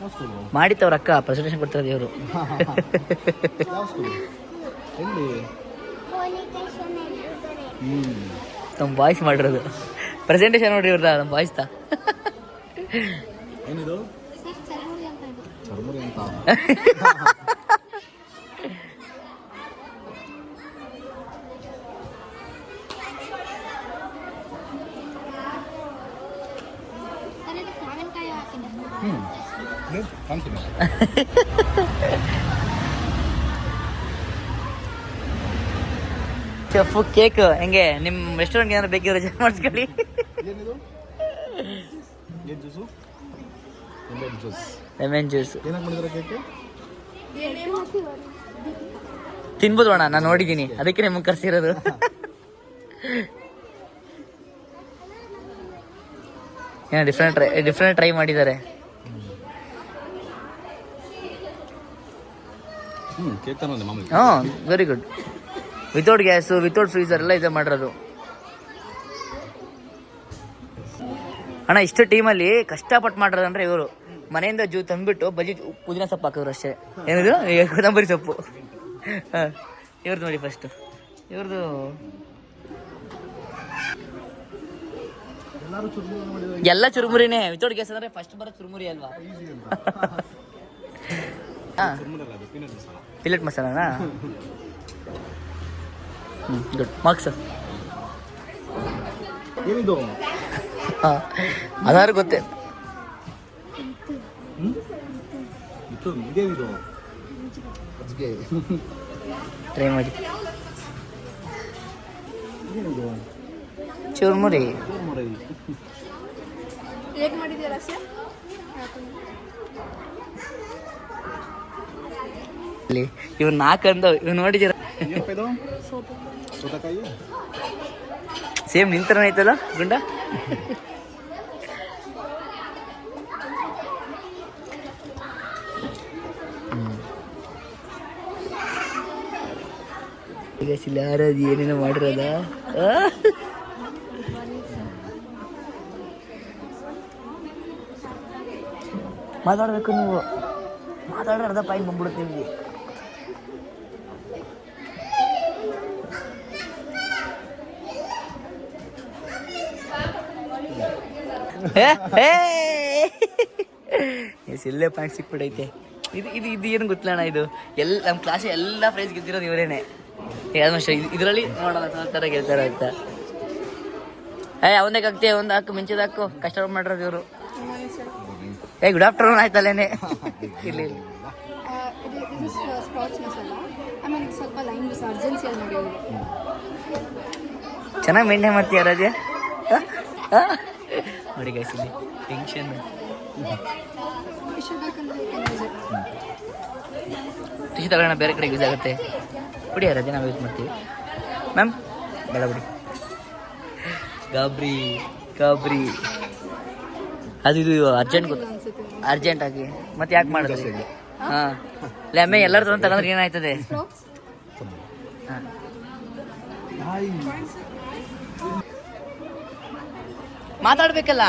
ಯಾವ ಸ್ಕೂಲು? ಮಾಡಿತ್ತವ್ರ ಅಕ್ಕ ಪ್ರೆಸೆಂಟೇಷನ್ ಕೊಡ್ತಾರೆ ಇವರು. ಯಾವ ಸ್ಕೂಲು? ಎಲ್ಲಿ? ನಮ್ಮ ಬಾಯ್ಸ್ ಮಾಡಿರೋದು ಪ್ರೆಸೆಂಟೇಷನ್ ನೋಡ್ರಿ ಇವ್ರದ, ನಮ್ಮ ಬಾಯ್ಸ್ತಾ. ಏನಿದು? ಚರ್ಮುರಿ ಅಂತ. ಕಾಣ್ತೀನಿ. ಚೆಫು ಕೇಕ್ ಹೆಂಗೆ ನಿಮ್ಮ ರೆಸ್ಟೋರೆಂಟ್ಗೆ ಏನಾದ್ರು ಬೇಕಿದ್ರೆ ರಿಜೆಕ್ಟ್ ಮಾಡಿಸ್ಕೊಳ್ಳಿ. ಏನಿದು? ಏನು ಜ್ಯೂಸು? ಜ್ಯೂಸ್. ಲೆಮನ್ ಜ್ಯೂಸ್ ಏನಾಗಿ ಮಾಡಿದಾರೆ ಕೇಕ್? ತಿನ್ಬೋದು ಅಣ್ಣ, ನಾನು ನೋಡಿದ್ದೀನಿ, ಅದಕ್ಕೆ ನಿಮಗೆ ಕರ್ಸಿರೋದು. ಏನೋ ಡಿಫ್ರೆಂಟ್ ಟ್ರೈ ಮಾಡಿದ್ದಾರೆ. ಕೇಕ್ ತಾನೆ ಮಾಮೂಲಿ. ಹಾಂ, very good. Without gas, without freezer ಎಲ್ಲ ಇದೆ ಮಾಡಿರೋದು. ಅಣ್ಣ ಇಷ್ಟು ಟೀಮಲ್ಲಿ ಕಷ್ಟಪಟ್ಟು ಮಾಡಿರೋದಂದ್ರೆ ಇವರು ಮನೆಯಿಂದ ತಂದ್ಬಿಟ್ಟು ಬಜ್ಜಿ ಪುದೀನ ಸೊಪ್ಪು ಹಾಕಿದ್ರು ಅಷ್ಟೇ. ಏನಿದು ಕೊತ್ತಂಬರಿ ಸೊಪ್ಪು. ಹಾಂ, ಇವ್ರದ್ದು ನೋಡಿ ಫಸ್ಟು ಇವ್ರದ್ದು ಎಲ್ಲ ಚುರುಮುರಿನೇ. ವಿತೌಟ್ ಗ್ಯಾಸ್ ಅಂದರೆ ಫಸ್ಟ್ ಬರೋ ಚುರುಮುರಿ ಅಲ್ವಾ? ಹಾಂ, ಪಿಲೆಟ್ ಮಸಾಲನಾ? Good marks. ಏನಿದು? ಹಾಂ, ಅದಾರು ಗೊತ್ತೇ. ಇದೇನಿದು? ಟ್ರೈ ಮಾಡಿ. ಚುರುಮುರಿ ಹೇಗೆ ಮಾಡಿದ್ಯಾ ರಸ್ಯ? ಇವ್ ನಾಲ್ಕಂದು ಇವ್ ನೋಡಿದ್ದೀರ? ಸೌತೆಕಾಯಿ ಸೇಮ್ ನಿಂತರನೇ ಐತಲ್ಲ ಗುಂಡ. ಈಗ ಸಿಲಾರದು ಏನೇನೋ ಮಾಡಿರೋದ. ಮಾತಾಡಬೇಕು ನೀವು, ಮಾತಾಡ್ರೆ ಅರ್ಧ ಪಾಯಿಂಟ್ ಬಂದ್ಬಿಡುತ್ತೆ ನಿಮಗೆ. ಇಲ್ಲೇ ಪಾಯಿಂಟ್ ಸಿಕ್ಬಿಟ್ಟೈತೆ. ಇದು ಏನು ಗೊತ್ತಿಲ್ಲ ಇದು ನಮ್ಮ ಕ್ಲಾಸ್ ಎಲ್ಲ ಪ್ರೈಸ್ ಗೆದ್ದಿರೋದು ಇವರೇನೆ. ಇದರಲ್ಲಿ ನೋಡೋಣ ಥರ ಗೆಲ್ತಾರೆ ಅಂತ. ಒಂದೇ ಹಾಕ್ತೀಯ, ಒಂದು ಹಾಕು, ಮಿಂಚಿದ ಹಾಕು, ಕಷ್ಟ ಮಾಡಿರೋದು ಇವರು. ಗುಡ್ ಆಫ್ಟರ್ನೂನ್ ಆಯ್ತಲ್ಲೇನೆ. ಇಲ್ಲಿ ಸ್ವಲ್ಪ ಲೈನ್ ಅರ್ಜೆನ್ಸಿಯಲ್ಲಿ ನೋಡಿ. ಚೆನ್ನಾಗಿ ಮೇಂಟೈನ್ ಮಾಡ್ತೀಯ ರಾಜ್ಯ. ನೋಡಿ ಗೈಸ್, ಇಲ್ಲಿ ಟೆನ್ಷನ್. ಟಿಶ್ಯೂ ತಗೊಳ್ಳೋಣ, ಬೇರೆ ಕಡೆ ಯೂಸ್ ಆಗುತ್ತೆ. ಬಿಡಿ ರಾಜ್ಯ, ನಾವು ಯೂಸ್ ಮಾಡ್ತೀವಿ. ಮ್ಯಾಮ್ ಬೇಡ ಬಿಡಿ. ಗಾಬ್ರಿ ಅದು ಇದು ಅರ್ಜೆಂಟ್ ಅರ್ಜೆಂಟ್ ಆಗಿ ಮತ್ತೆ ಯಾಕೆ ಮಾಡಿದ್ರಿ? ಹಾಂ, ಲೆಮ್ಮೆ ಎಲ್ಲರ ತಗೊಂಡ್ರೆ ಏನಾಯ್ತದೆ? ಹಾಂ, ಮಾತಾಡ್ಬೇಕಲ್ಲ.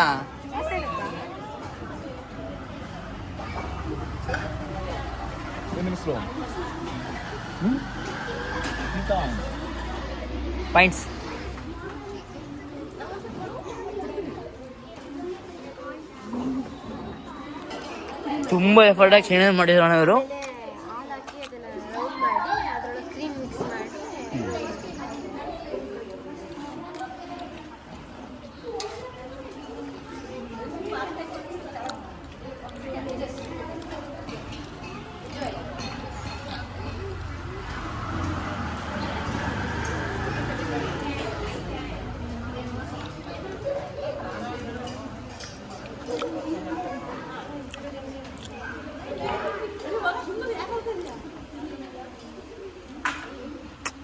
ಪಾಯಿಂಟ್ಸ್ ತುಂಬ ಎಫರ್ಟ್ ಹಾಕಿ ಏನೇನು ಮಾಡಿದ್ರು ಅಣ್ಣ ಇವರು. ಹಾಲು ಹಾಕಿ ಅದನ್ನ ರೌಂಡ್ ಮಾಡಿ ಅದರೊಳಗೆ ಕ್ರೀಮ್ ಮಿಕ್ಸ್ ಮಾಡಿ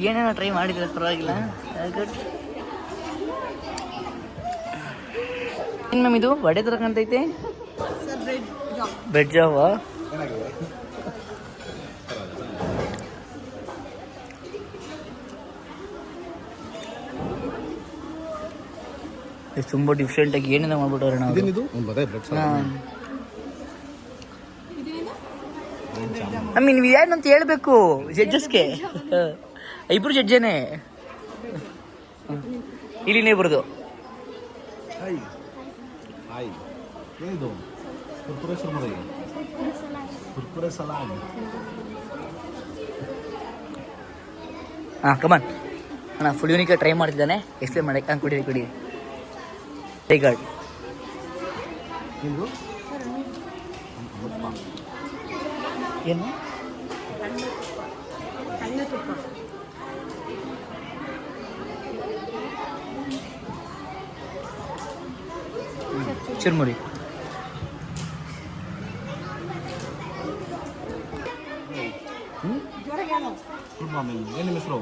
ಏನೇನೋ ಟ್ರೈ ಮಾಡಿದ್ರೆ ಪರವಾಗಿಲ್ಲ. ಗುಡ್. ಏನು ಮ್ಯಾಮ್ ಇದು ವಡೆ ಥರ ಕಾಣ್ತೈತೆ? ಬ್ರೆಡ್ ಜಾವ. ಏನಾಗಿದೆ? ಇದು ತುಂಬ ಡಿಫ್ರೆಂಟಾಗಿ ಏನೇನೋ ಮಾಡ್ಬಿಟ್ಟವ್ರೆ ನಾವು. ಇದೇನಿದು? ಒಂದು ಬದೇ ಬ್ರೆಡ್ ಸಾರು. ಐ ಮೀನ್ ಏನಂತ ಹೇಳ್ಬೇಕು ಜಡ್ಜಸ್ಗೆ. ಇಬ್ರು ಜಡ್ಜೇನೆ ಇಲ್ಲಿನೇ ಬರೋದು. ಹಾಯ್ ಹಾಯ್ ಏನಿದು? ಕುರ್ಕುರೆ ಸುರ್ಮುರಿ, ಕುರ್ಕುರೆ ಸಲಾಡ್. ಹಾಂ ಕಮಾನ್ ಅಣ್ಣ, ಫುಲ್ ಯೂನಿಕಾಗಿ ಟ್ರೈ ಮಾಡ್ತಿದ್ದಾನೆ. ಎಕ್ಸ್ಪ್ಲೇನ್ ಮಾಡಕ್ಕೆ ಹಂಗೆ ಕುಡೀರಿ ಕುಡೀರಿ. Very good. ನಿಮ್ದು ಏನು ಚುರ್ಮುರಿ. Good morning. ಏನು ನಿಮ್ಮ ಹೆಸರು?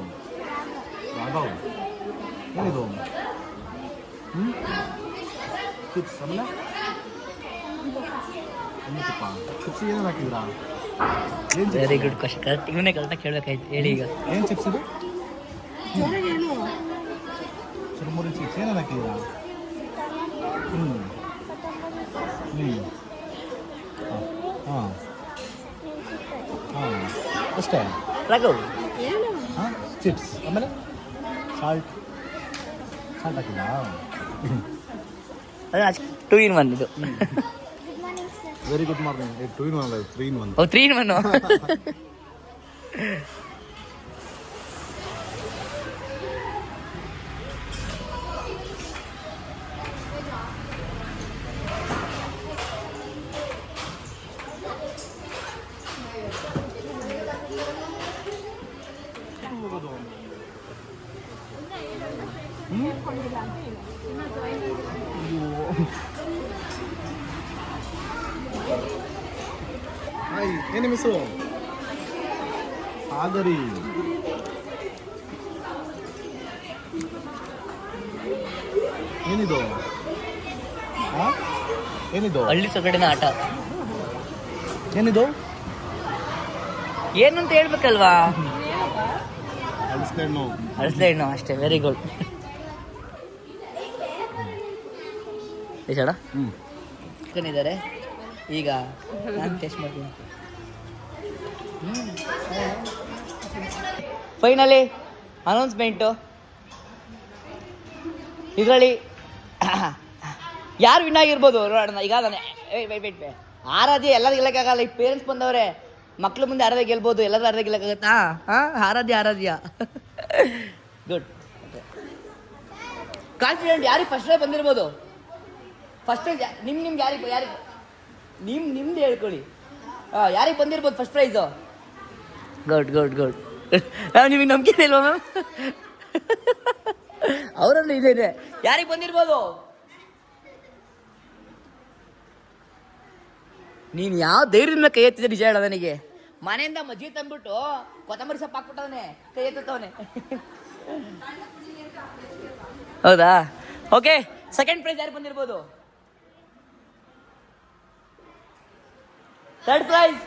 ರಾಘವ್. ಏನಿದು? ಚಿಪ್ಸ್. ಆಮೇಲೆ ತುಪ್ಪ. ಚಿಪ್ಸ್ ಏನೇನು ಹಾಕಿದ್ರಾ? ಏನು ವೆರಿ ಗುಡ್ ಕ್ವಶನ್. ಕರೆಕ್ಟ್ ಇವನ್ನೇ ಕರೆಕ್ಟಾಗಿ ಕೇಳಬೇಕಾಯ್ತು. ಹೇಳಿ ಈಗ. ಏನು ಚಿಪ್ಸ್ ಇದು? ಚುರುಮುರಿ ಚಿಪ್ಸ್ ಏನೇನು ಹಾಕಿದ್ರಾ? ಹಾಂ ಹಾಂ ಅಷ್ಟೇ. ರಾಘವ್ ಹಾಂ ಚಿಪ್ಸ್ ಆಮೇಲೆ ಸಾಲ್ಟ್ ಹಾಕಿಲ್ಲ. ಅದು 2 in 1 ಇದು. Very good morning. 2 in 1 ಅಲ್ಲ, 3 in 1. O 3 in 1. ಹಾಯ್, ಏನು ನಿಮ್ಮ ಹೆಸರು? ಸಾಗರಿ. ಏನಿದು? ಹಾಂ ಏನಿದು? ಹಳ್ಳಿ ಸೊಗಡಿನ ಆಟ. ಏನಿದು? ಏನಂತ ಹೇಳ್ಬೇಕಲ್ವಾ? ಅಳಿಸ್ತಾ ಹಣ್ಣು. ಅಳಿಸ್ಲೇ ಹಣ್ಣು ಅಷ್ಟೇ. Very good. ಬೇಸಡ ಚಿಕನ್ ಇದ್ದಾರೆ. ಈಗ ನಾನು ಟೇಸ್ಟ್ ಮಾಡ್ತೀನಿ. Finally announcement. ಇದರಲ್ಲಿ ಯಾರು ವಿನ್ ಆಗಿರ್ಬೋದು ನೋಡೋಣ. ಈಗ ನಾನು ವೇಟ್ ಆರಾಧ್ಯ ಎಲ್ಲರೂ ಗೆಲ್ಲಕ್ಕಾಗಲ್ಲ. ಈಗ ಪೇರೆಂಟ್ಸ್ ಬಂದವ್ರೆ, ಮಕ್ಳು ಮುಂದೆ ಆರಾಧ್ಯ ಗೆಲ್ಬೋದು, ಎಲ್ಲರೂ ಆರಾಧ್ಯ ಗೆಲ್ಲಕ್ಕಾಗತ್ತಾ? ಹಾಂ ಆರಾಧ್ಯ ಗುಡ್. ಕಾನ್ಫಿಡೆಂಟ್ ಯಾರಿಗೆ ಫಸ್ಟ್ ಪ್ರೈಸ್ ಬಂದಿರ್ಬೋದು? ಫಸ್ಟ್ ಪ್ರೈಸ್ ನಿಮ್ಗೆ ಯಾರಿಗೆ ನಿಮ್ದು ಹೇಳ್ಕೊಳ್ಳಿ. ಯಾರಿಗೆ ಬಂದಿರ್ಬೋದು ಫಸ್ಟ್ ಪ್ರೈಸು? ಗುಡ್ ನಿಮಗೆ ನಂಬಿಕೆ ಇಲ್ವಾ ಮ್ಯಾಮ್? ಅವರಲ್ಲಿ ಇದೆ. ಯಾರಿಗೆ ಬಂದಿರ್ಬೋದು? ನೀನು ಯಾವ ಧೈರ್ಯದಿಂದ ಕೈ ಎತ್ತಿದ್ರೆ ನಿಜ ಹೇಳ. ನನಗೆ ಮನೆಯಿಂದ ಮಜ್ಜಿಗೆ ತಂದ್ಬಿಟ್ಟು ಕೊತ್ತಂಬರಿ ಸೊಪ್ಪು ಹಾಕ್ಬಿಟ್ಟವನೆ, ಕೈ ಎತ್ತವನೆ. ಹೌದಾ? ಓಕೆ, ಸೆಕೆಂಡ್ ಪ್ರೈಸ್ ಯಾರು ಬಂದಿರ್ಬೋದು? Third prize,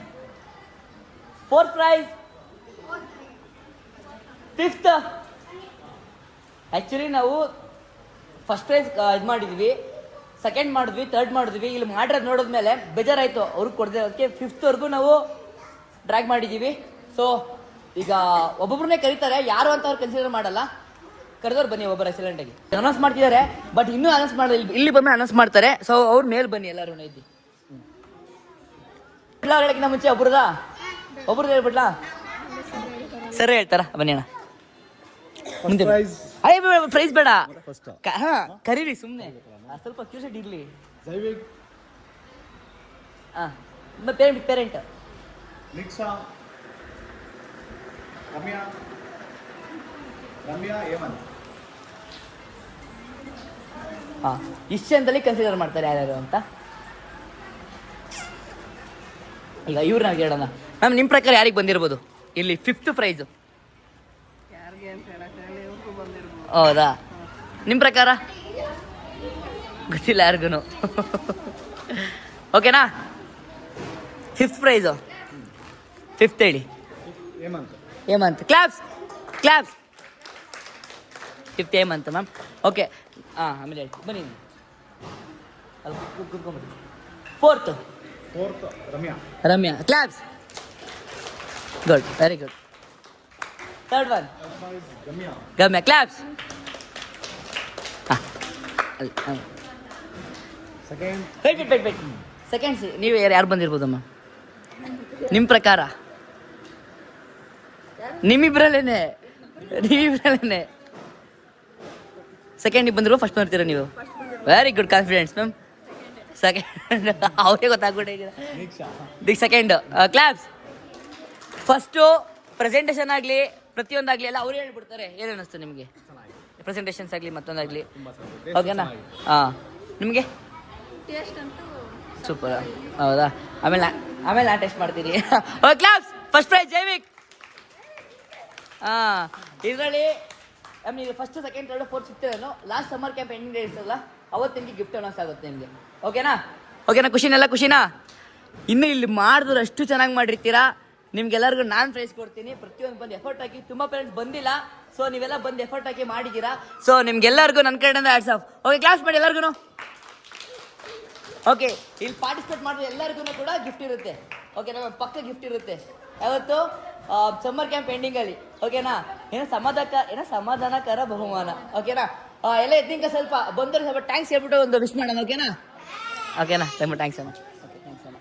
fourth prize, fifth. Actually ನಾವು ಫಸ್ಟ್ ಪ್ರೈಸ್ ಇದು ಮಾಡಿದ್ವಿ, ಸೆಕೆಂಡ್ ಮಾಡಿದ್ವಿ, ಥರ್ಡ್ ಮಾಡಿದ್ವಿ. ಇಲ್ಲಿ ಮಾಡಿರೋದು ನೋಡಿದ್ಮೇಲೆ ಬೇಜಾರಾಯಿತು ಅವ್ರಿಗೆ ಕೊಡದೆ. ಅದಕ್ಕೆ ಫಿಫ್ತ್ವರೆಗೂ ನಾವು ಡ್ರ್ಯಾಗ್ ಮಾಡಿದ್ದೀವಿ. ಸೊ ಈಗ ಒಬ್ಬೊಬ್ಬರನ್ನೇ ಕರೀತಾರೆ, ಯಾರು ಅಂತ ಅವ್ರು ಕನ್ಸಿಡರ್ ಮಾಡಲ್ಲ. ಕರೆದವ್ರು ಬನ್ನಿ ಒಬ್ಬರ ಸೈಲೆಂಟಾಗಿ ಅನೌನ್ಸ್ ಮಾಡ್ತಿದ್ದಾರೆ. ಬಟ್ ಇನ್ನೂ ಅನೌನ್ಸ್ ಮಾಡಿಲ್ಲ. ಇಲ್ಲಿ ಬಂದು ಅನೌನ್ಸ್ ಮಾಡ್ತಾರೆ. ಸೊ ಅವ್ರ ಮೇಲೆ ಬನ್ನಿ ಎಲ್ಲರೂ ಇದ್ದು. ಹೇಳಕ್ಕಿಂತ ಮುಂಚೆ ಒಬ್ರದ್ದು ಹೇಳ್ಬಿಡ್ಲಾ? ಸರಿ ಹೇಳ್ತಾರ ಬನ್ನಿ ಅಣ್ಣ ಮುಂದೆ ಪ್ರೈಸ್ ಬೇಡ ಹಾ ಕರೀರಿ ಸುಮ್ಮನೆ ಸ್ವಲ್ಪ ಕ್ಯೂರಿಯಾಸಿಟಿ ಇರಲಿ. ಹಾಂ ಪೇರೆಂಟ್ ನಿಕ್ಷಾ ರಮ್ಯಾ ಹೇಮಂತ್. ಹಾಂ ಇಷ್ಟಂತಲ್ಲಿ ಕನ್ಸಿಡರ್ ಮಾಡ್ತಾರೆ ಯಾರ್ಯಾರು ಅಂತ. ಈಗ ಇವ್ರನ್ನ ಕೇಳೋಣ ಮ್ಯಾಮ್, ನಿಮ್ಮ ಪ್ರಕಾರ ಯಾರಿಗೆ ಬಂದಿರ್ಬೋದು ಇಲ್ಲಿ 5th ಪ್ರೈಸು? ಹೌದಾ? ನಿಮ್ಮ ಪ್ರಕಾರ ಗೊತ್ತಿಲ್ಲ ಯಾರಿಗೂ. ಓಕೆನಾ? 5th ಪ್ರೈಸು 5th ಹೇಳಿ. Hemanth claps 5th Hemanth ma'am. Okay ಹಾಂ ಆಮೇಲೆ ಹೇಳ್ತೀನಿ ಬನ್ನಿ. ಅಲ್ಲಿ ಕೂತ್ಕೊಂಡ್ಬಿಡಿ. 4th Ramya claps. Good, very good. 3rd one Gamya claps. ಹಾಂ ವೇಟ್ ಸೆಕೆಂಡ್ಸ್ ನೀವು ಯಾರು ಬಂದಿರ್ಬೋದಮ್ಮ ನಿಮ್ಮ ಪ್ರಕಾರ? ನಿಮ್ಮಿಬ್ರಲ್ಲೇನೆ ಸೆಕೆಂಡಿಗೆ ಬಂದಿರೋ ಫಸ್ಟ್ ಬರ್ತೀರಾ ನೀವು? Very good confidence ma'am. Second ಅವರೇ ಗೊತ್ತಾಗ್ಬಿಟ್ಟಿದ್ದೀರಾ. Second claps. ಫಸ್ಟು ಪ್ರೆಸೆಂಟೇಷನ್ ಆಗಲಿ ಪ್ರತಿಯೊಂದಾಗಲಿ ಎಲ್ಲ ಅವರೇ ಹೇಳ್ಬಿಡ್ತಾರೆ. ಏನು ಅನ್ನಿಸ್ತು ನಿಮಗೆ? ಪ್ರೆಸೆಂಟೇಷನ್ಸ್ ಆಗಲಿ ಮತ್ತೊಂದಾಗಲಿ ಓಕೆನಾ? ಹಾಂ ನಿಮಗೆ ಸೂಪರ್. ಹೌದಾ? ಆಮೇಲೆ ನಾನು ಟೆಸ್ಟ್ ಮಾಡ್ತೀನಿ. ಕ್ಲಾಪ್ಸ್. ಫಸ್ಟ್ ಪ್ರೈಸ್ ಜೈವಿಕ್. ಹಾಂ ಇದರಲ್ಲಿ ನಿಮಗೆ first second 3rd 4th 5th ಏನೋ last summer camp ending days ಅಲ್ಲ, ಅವತ್ತು ನಿಮಗೆ ಗಿಫ್ಟ್ ಅನೌನ್ಸ್ ಆಗುತ್ತೆ ನಿಮಗೆ. ಓಕೆನಾ? ಖುಷಿನಾ? ಇನ್ನು ಇಲ್ಲಿ ಮಾಡಿದ್ರು ಅಷ್ಟು ಚೆನ್ನಾಗಿ ಮಾಡಿರ್ತೀರಾ. ನಿಮ್ಗೆಲ್ಲರಿಗೂ ನಾನು ಪ್ರೈಸ್ ಕೊಡ್ತೀನಿ. ಪ್ರತಿಯೊಂದು ಬಂದು ಎಫರ್ಟ್ ಹಾಕಿ, ತುಂಬ ಪೇರೆಂಟ್ಸ್ ಬಂದಿಲ್ಲ, ಸೊ ನೀವೆಲ್ಲ ಬಂದು ಎಫರ್ಟ್ ಹಾಕಿ ಮಾಡಿದ್ದೀರಾ. ಸೊ ನಿಮ್ಗೆಲ್ಲರಿಗೂ ನನ್ನ ಕಡೆಯಿಂದ ಹ್ಯಾಟ್ಸ್ ಆಫ್. ಓಕೆ ಕ್ಲಾಸ್ ಮಾಡಿ ಎಲ್ಲರಿಗೂ. ಓಕೆ ಇಲ್ಲಿ ಪಾರ್ಟಿಸಿಪೇಟ್ ಮಾಡಿದ್ರೆ ಎಲ್ಲರಿಗೂ ಕೂಡ ಗಿಫ್ಟ್ ಇರುತ್ತೆ. ಓಕೆನಾ? ಪಕ್ಕ ಗಿಫ್ಟ್ ಇರುತ್ತೆ ಯಾವತ್ತು ಸಮ್ಮರ್ ಕ್ಯಾಂಪ್ ಎಂಡಿಂಗಲ್ಲಿ. ಓಕೆನಾ? ಸಮಾಧಾನಕರ ಬಹುಮಾನ. ಓಕೆನಾ? ಎಲ್ಲ ಎದ್ದಿಂಕ ಸ್ವಲ್ಪ ಬಂದರೆ ಸ್ವಲ್ಪ ಟ್ಯಾಂಕ್ಸ್ ಹೇಳ್ಬಿಟ್ಟು ಒಂದು ವಿಶ್ ಮಾಡೋಣ. ಓಕೆನಾ? ತುಂಬ ಥ್ಯಾಂಕ್ಸ್ ಅಮ್ಮ. ಓಕೆ ಥ್ಯಾಂಕ್ಸ್ ಅಮ್ಮ.